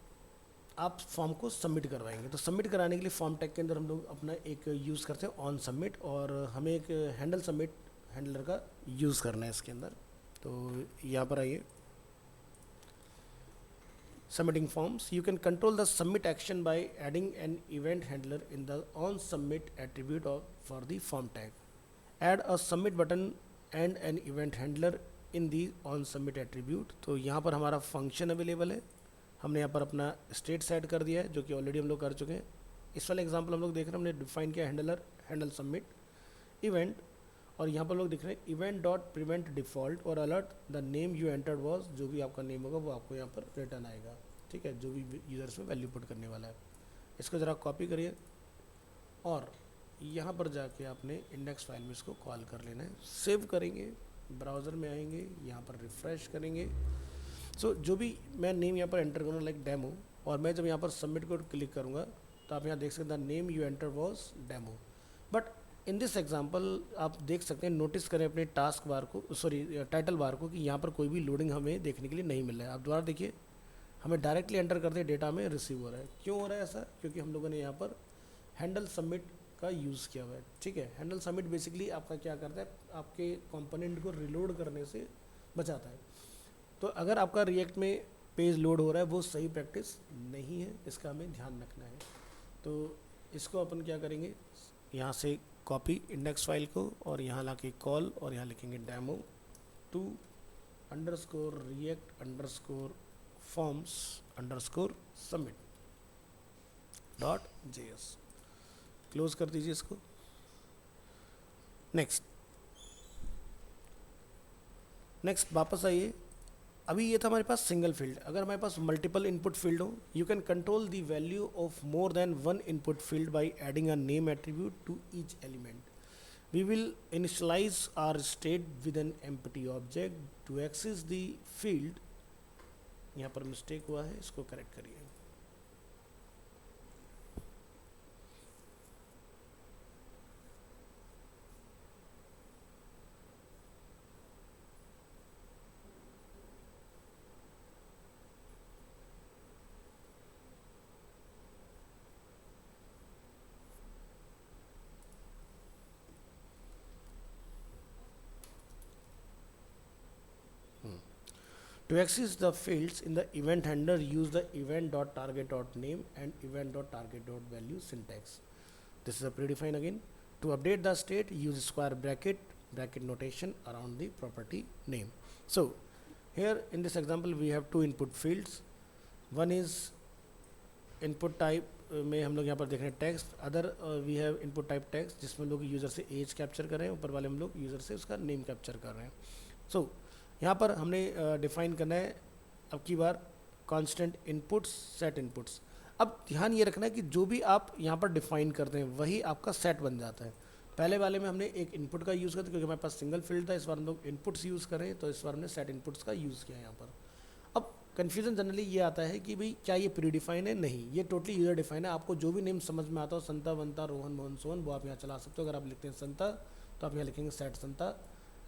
आप फॉर्म को सबमिट करवाएंगे, तो सबमिट कराने के लिए फॉर्म टैग के अंदर हम लोग अपना एक यूज़ करते हैं ऑन सबमिट, और हमें एक हैंडल सबमिट हैंडलर का यूज़ करना है इसके अंदर। तो यहाँ पर आइए, submitting forms, you can control the submit action by adding an event handler in the on submit attribute for the form tag. Add a submit button and an event handler in the on submit attribute। तो यहाँ पर हमारा function available है, हमने यहाँ पर अपना state set कर दिया है जो कि ऑलरेडी हम लोग कर चुके हैं। इस वाले एग्जांपल हम लोग देख रहे हैं, हमने डिफाइन किया हैंडल सबमिट इवेंट, और यहाँ पर लोग दिख रहे हैं इवेंट डॉट प्रिवेंट डिफ़ॉल्ट और alert the name you entered was, जो भी आपका नेम होगा वो आपको यहाँ पर रिटर्न आएगा, ठीक है, जो भी यूज़र्स में वैल्यू पुट करने वाला है। इसको ज़रा कॉपी करिए और यहाँ पर जाके आपने इंडेक्स फाइल में इसको कॉल कर लेना है। सेव करेंगे, ब्राउज़र में आएंगे, यहाँ पर रिफ़्रेश करेंगे। सो जो भी मैं नेम यहाँ पर एंटर करूँगा लाइक डेमो, और मैं जब यहाँ पर सबमिट को क्लिक करूँगा तो आप यहाँ देख सकते हैं name you enter was demo. But in this example आप देख सकते हैं, नोटिस करें अपने टास्क बार को, सॉरी टाइटल बार को, कि यहाँ पर कोई भी लोडिंग हमें देखने के लिए नहीं मिल रहा है। आप दोबारा देखिए, हमें डायरेक्टली एंटर करते डेटा में रिसीव हो रहा है। क्यों हो रहा है ऐसा? क्योंकि हम लोगों ने यहाँ पर हैंडल सबमिट का यूज़ किया हुआ है, ठीक है। हैंडल सबमिट बेसिकली आपका क्या करता है, आपके कंपोनेंट को रिलोड करने से बचाता है। तो अगर आपका रिएक्ट में पेज लोड हो रहा है वो सही प्रैक्टिस नहीं है, इसका हमें ध्यान रखना है। तो इसको अपन क्या करेंगे, यहाँ से कॉपी इंडेक्स फाइल को और यहाँ ला के कॉल, और यहाँ लिखेंगे demo two underscore react underscore forms underscore submit dot JS। Close कर दीजिए इसको। नेक्स्ट वापस आइए। अभी ये था हमारे पास सिंगल फील्ड। अगर हमारे पास मल्टीपल इनपुट फील्ड हो, you can control the value of more than one input field by adding a name attribute to each element. We will initialize our state with an empty object to access the field. यहाँ पर mistake हुआ है, इसको correct करिए। To access the fields in the event handler, use the event.target.name and event.target.value syntax. This is a predefined again. To update the state, use square bracket notation around the property name. So here in this example we have two input fields. One is input type में हम लोग यहाँ पर देख रहे हैं text, other we have input type text जिसमें लोग यूज़र से एज कैप्चर कर रहे हैं, ऊपर वाले हम लोग यूज़र से उसका नेम कैप्चर कर रहे हैं। सो यहाँ पर हमने डिफ़ाइन करना है अब की बार कांस्टेंट इनपुट्स सेट इनपुट्स। अब ध्यान ये रखना है कि जो भी आप यहाँ पर डिफ़ाइन करते हैं वही आपका सेट बन जाता है। पहले वाले में हमने एक इनपुट का यूज़ किया क्योंकि हमारे पास सिंगल फील्ड था, इस बार हम लोग इनपुट्स यूज़ करें तो इस बार हमने सेट इनपुट्स का यूज़ किया यहाँ पर। अब कन्फ्यूज़न जनरली ये आता है कि भाई क्या ये प्री डिफाइन है? नहीं, ये टोटली यूज़र डिफाइन है। आपको जो भी नेम समझ में आता हो, संता बनता रोहन मोहन सोहन, वो आप यहाँ चला सकते हो। अगर आप लिखते हैं संता तो आप यहाँ लिखेंगे सेट संता,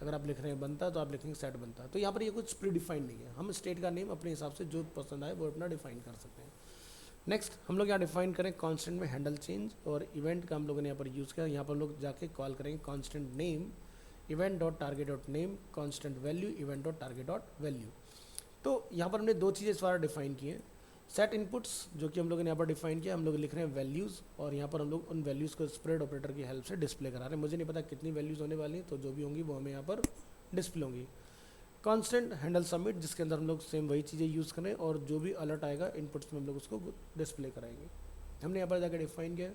अगर आप लिख रहे हैं बनता तो आप लिखेंगे सेट बनता। तो यहाँ पर ये कुछ प्री डिफाइन नहीं है, हम स्टेट का नेम अपने हिसाब से जो पसंद आए वो अपना डिफाइन कर सकते हैं। नेक्स्ट हम लोग यहाँ डिफाइन करें कॉन्स्टेंट में हैंडल चेंज, और इवेंट का हम लोगों ने यहाँ पर यूज़ किया। यहाँ पर लोग जाके कॉल करेंगे constant name event dot target dot name, constant value event dot target dot value. तो यहाँ पर हमने दो चीज़ें इस बार डिफाइन की हैं। सेट इनपुट्स जो कि हम लोगों ने यहाँ पर डिफाइन किया, हम लोग लिख रहे हैं वैल्यूज़, और यहाँ पर हम लोग उन वैल्यूज़ को स्प्रेड ऑपरेटर की हेल्प से डिस्प्ले करा रहे हैं। मुझे नहीं पता कितनी वैल्यूज़ होने वाली हैं, तो जो भी होंगी वो हमें यहाँ पर डिस्प्ले होंगी। कांस्टेंट हैंडल सबमिट जिसके अंदर हम लोग सेम वही चीज़ें यूज़ करें, और जो भी अलर्ट आएगा इनपुट्स में हम लोग उसको डिस्प्ले कराएंगे। हमने यहाँ पर जाकर डिफाइन किया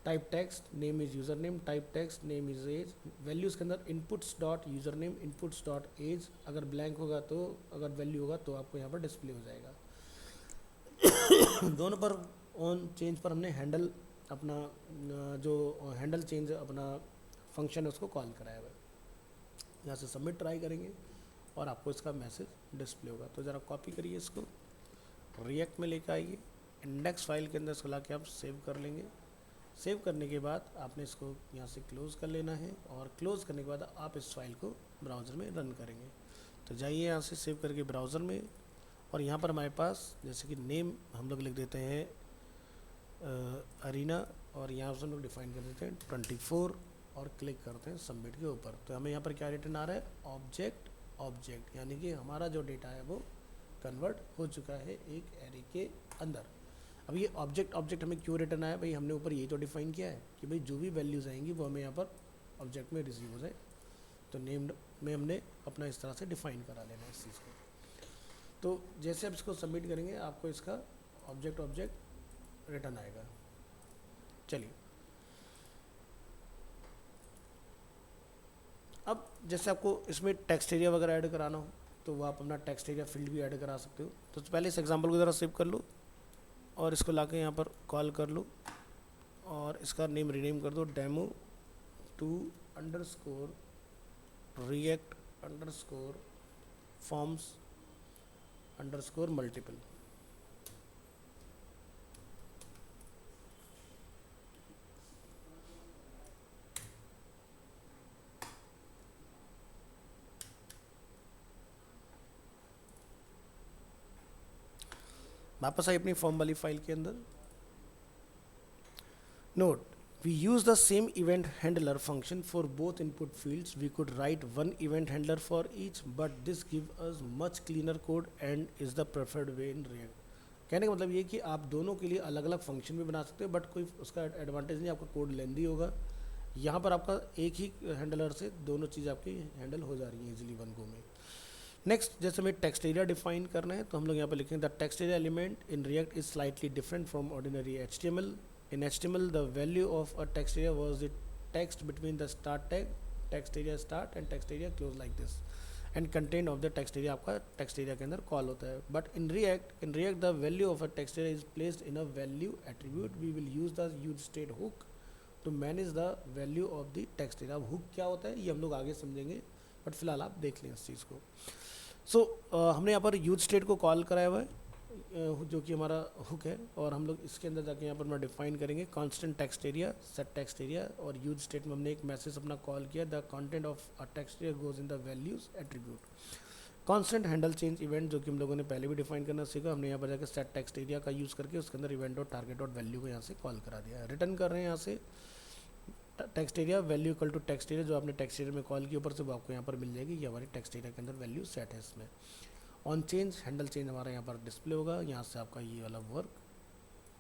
type text, name is user name, type text, name is age. Values के अंदर inputs dot user name, inputs dot age. अगर ब्लैंक होगा तो, अगर वैल्यू होगा तो आपको यहाँ पर डिस्प्ले हो जाएगा। दोनों पर ऑन चेंज पर हमने हैंडल अपना जो हैंडल चेंज अपना फंक्शन है उसको कॉल कराया हुआ है। यहाँ से सबमिट ट्राई करेंगे और आपको इसका मैसेज डिस्प्ले होगा। तो ज़रा कॉपी करिए इसको, रिएक्ट में लेकर आइए, इंडेक्स फाइल के अंदर इसको ला के आप सेव कर लेंगे। सेव करने के बाद आपने इसको यहाँ से क्लोज़ कर लेना है और क्लोज़ करने के बाद आप इस फाइल को ब्राउज़र में रन करेंगे। तो जाइए यहाँ से सेव करके ब्राउज़र में, और यहाँ पर हमारे पास जैसे कि नेम हम लोग लिख देते हैं अरीना, और यहाँ से हम लोग डिफाइन कर देते हैं 24 और क्लिक करते हैं सबमिट के ऊपर। तो हमें यहाँ पर क्या रिटर्न आ रहा है, ऑब्जेक्ट ऑब्जेक्ट, यानी कि हमारा जो डेटा है वो कन्वर्ट हो चुका है एक एरे के अंदर। अब ये ऑब्जेक्ट ऑब्जेक्ट हमें क्यों रिटर्न आया, भाई हमने ऊपर ये तो डिफाइन किया है कि भाई जो भी वैल्यूज़ आएंगी वो हमें यहाँ पर ऑब्जेक्ट में रिसीव हो जाए। तो नेम में हमने अपना इस तरह से डिफाइन करा लेना है इस चीज़ को। तो जैसे आप इसको सबमिट करेंगे आपको इसका ऑब्जेक्ट ऑब्जेक्ट रिटर्न आएगा। चलिए अब जैसे आपको इसमें टेक्स्ट एरिया वगैरह ऐड कराना हो तो वो आप अपना टेक्स्ट एरिया फील्ड भी ऐड करा सकते हो। तो पहले इस एग्जांपल को ज़रा सेव कर लो और इसको लाके यहाँ पर कॉल कर लो और इसका नेम रीनेम कर दो demo two underscore react underscore forms underscore multiple. वापस आई अपनी फॉर्म वाली फाइल के अंदर। Note, we use the same event handler function for both input fields. We could write one event handler for each, but this gives us much cleaner code and is the preferred way in React. कहने का मतलब ये कि आप दोनों के लिए अलग अलग फंक्शन भी बना सकते हो, बट कोई उसका एडवांटेज नहीं, आपका कोड लेंदी होगा। यहाँ पर आपका एक ही हैंडलर से दोनों चीज़ आपकी हैंडल हो जा रही है इजीली वन गो में। नेक्स्ट, जैसे हमें टेक्स्ट एरिया डिफाइन करना है तो हम लोग यहाँ पर लिखेंगे the text area element in React is slightly different from ordinary HTML. In HTML, the value of a text area was the text between the start tag, text area start and text area close like this, and content of the text area आपका text area के अंदर call होता है। But in React the value of a text area is placed in a value attribute. We will use the useState hook to manage the value of the text area. अब hook क्या होता है ये हम लोग आगे समझेंगे, बट फिलहाल आप देख लें इस चीज़ को। हमने यहाँ पर useState को कॉल कराया हुआ है जो कि हमारा हुक है, और हम लोग इसके अंदर जाके यहाँ पर मैं डिफाइन करेंगे constant text area, set text area, और यूज स्टेट में हमने एक मैसेज अपना कॉल किया the content of a text area goes in the values attribute. Constant handle change event जो कि हम लोगों ने पहले भी डिफाइन करना सीखा, हमने यहाँ पर जाकर सेट टेक्स्ट एरिया का यूज़ करके उसके अंदर इवेंट और टारगेट और वैल्यू को यहाँ से कॉल करा दिया। रिटर्न कर रहे हैं यहाँ से text area value equal to text area, जो आपने टेक्स्ट एरिया में कॉल की ऊपर से वो आपको यहाँ पर मिल जाएगी, ये हमारी टेक्स्ट एरिया के अंदर वैल्यू सेट है। इसमें ऑन चेंज हैंडल चेंज हमारा यहाँ पर डिस्प्ले होगा, यहाँ से आपका ये वाला वर्क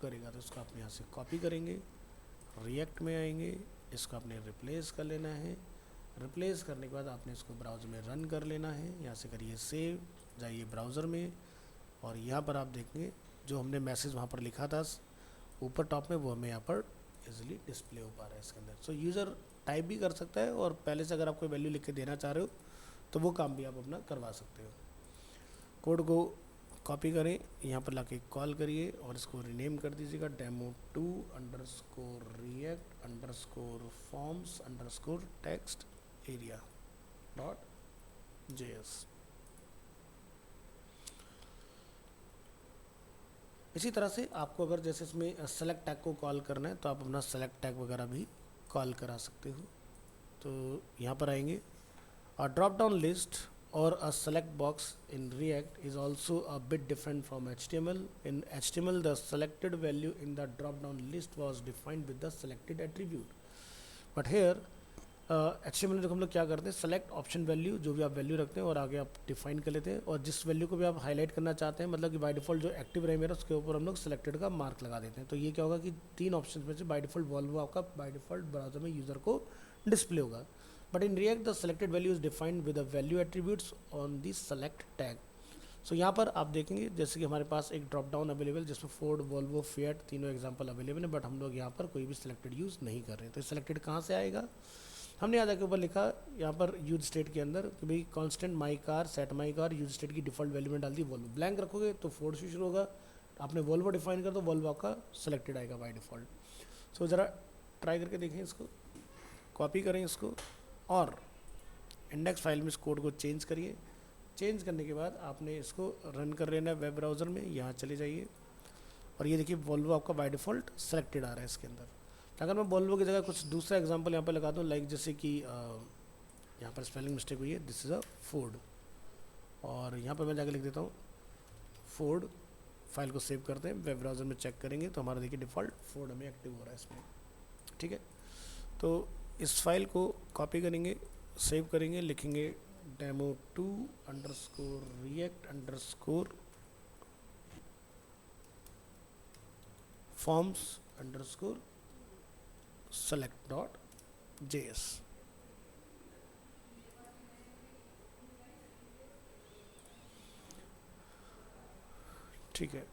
करेगा। तो इसको आप यहाँ से कॉपी करेंगे, रिएक्ट में आएंगे, इसको आपने रिप्लेस कर लेना है। रिप्लेस करने के बाद आपने इसको ब्राउज़र में रन कर लेना है। यहाँ से करिए सेव, जाइए ब्राउज़र में, और यहाँ पर आप देखेंगे जो हमने मैसेज वहाँ पर लिखा था ऊपर टॉप में वो हमें यहाँ पर इजीली डिस्प्ले हो पा रहा है इसके अंदर। सो यूज़र टाइप भी कर सकता है, और पहले से अगर आप कोई वैल्यू लिख के देना चाह रहे हो तो वो काम भी आप अपना करवा सकते हो। कोड को कॉपी करें, यहाँ पर लाके कॉल करिए और इसको रीनेम कर दीजिएगा demo two underscore react underscore forms underscore text area .js। इसी तरह से आपको अगर जैसे इसमें सेलेक्ट टैग को कॉल करना है तो आप अपना सेलेक्ट टैग वगैरह भी कॉल करा सकते हो। तो यहाँ पर आएंगे, और drop down list or a select box in React is also a bit different from HTML. In HTML, the selected value in the drop down list was defined with the selected attribute. But here HTML में हम लोग क्या करते हैं, select option value, जो भी आप value रखते हैं और आगे आप डिफाइन कर लेते हैं, और जिस वैल्यू को भी आप हाईलाइट करना चाहते हैं, मतलब कि बाय डिफॉल्ट जो एक्टिव रहे मेरा उसके ऊपर हम लोग सेलेक्टेड का मार्क लगा देते हैं। तो ये क्या होगा कि तीन ऑप्शन में से बाय डिफॉल्ट वॉल्व आपका बाय डिफॉल्ट ब्राउजर में यूज़र को डिस्प्ले होगा। But in React, the selected value is defined with the value attributes on the select tag. सो यहाँ पर आप देखेंगे जैसे कि हमारे पास एक ड्रॉप डाउन अवेलेबल जिसमें फोर्ड, वोल्वो, फिएट तीनों एग्जांपल अवेलेबल है, बट हम लोग यहाँ पर कोई भी सिलेक्टेड यूज़ नहीं कर रहे हैं। तो सिलेक्टेड कहाँ से आएगा, हमने यहाँ के ऊपर लिखा यहाँ पर यूज स्टेट के अंदर कि भाई constant my car, set my car, use state की डिफॉल्ट वैल्यू में डाल दी वोल्वो। ब्लैंक रखोगे तो फोर्ड से शुरू होगा, आपने वोल्वो डिफाइन कर तो वोल्वो आपका सेलेक्टेड आएगा बाय डिफ़ॉल्ट। सो ज़रा ट्राई करके देखें इसको, कॉपी करें इसको और इंडेक्स फाइल में इस कोड को चेंज करिए। चेंज करने के बाद आपने इसको रन कर लेना है वेब ब्राउज़र में, यहाँ चले जाइए और ये देखिए वोल्वो आपका बाय डिफ़ॉल्ट सेलेक्टेड आ रहा है इसके अंदर। अगर मैं वोल्वो की जगह कुछ दूसरा एग्जांपल यहाँ पर लगा दूँ, लाइक जैसे कि यहाँ पर स्पेलिंग मिस्टेक हुई है, दिस इज़ अ फोर्ड, और यहाँ पर मैं जाकर लिख देता हूँ फोर्ड। फाइल को सेव करते हैं, वेब ब्राउज़र में चेक करेंगे तो हमारा देखिए डिफ़ॉल्ट फोर्ड हमें एक्टिव हो रहा है इसमें। ठीक है, तो इस फाइल को कॉपी करेंगे, सेव करेंगे, लिखेंगे demo2 underscore react underscore forms underscore select.js। ठीक है,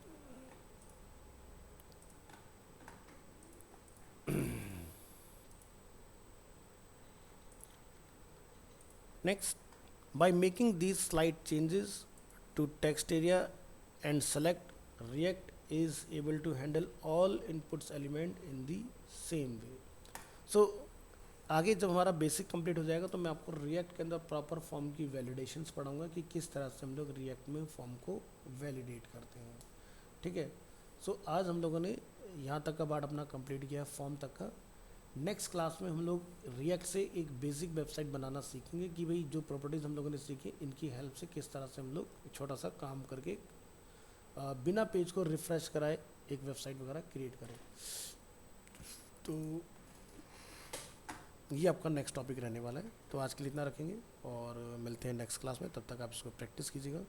next, by making these slight changes to text area and select, React is able to handle all inputs element in the same way। So आगे जब हमारा basic complete हो जाएगा तो मैं आपको रिएक्ट के अंदर प्रॉपर फॉर्म की वैलिडेशंस पढ़ाऊंगा कि किस तरह से हम लोग रिएक्ट में फॉर्म को वैलिडेट करते हैं। ठीक है, सो आज हम लोगों ने यहाँ तक का पार्ट अपना कंप्लीट किया फॉर्म तक का। नेक्स्ट क्लास में हम लोग रिएक्ट से एक बेसिक वेबसाइट बनाना सीखेंगे कि भाई जो प्रॉपर्टीज़ हम लोगों ने सीखी इनकी हेल्प से किस तरह से हम लोग छोटा सा काम करके बिना पेज को रिफ़्रेश कराए एक वेबसाइट वगैरह क्रिएट करें। तो ये आपका नेक्स्ट टॉपिक रहने वाला है। तो आज के लिए इतना रखेंगे और मिलते हैं नेक्स्ट क्लास में, तब तक आप इसको प्रैक्टिस कीजिएगा।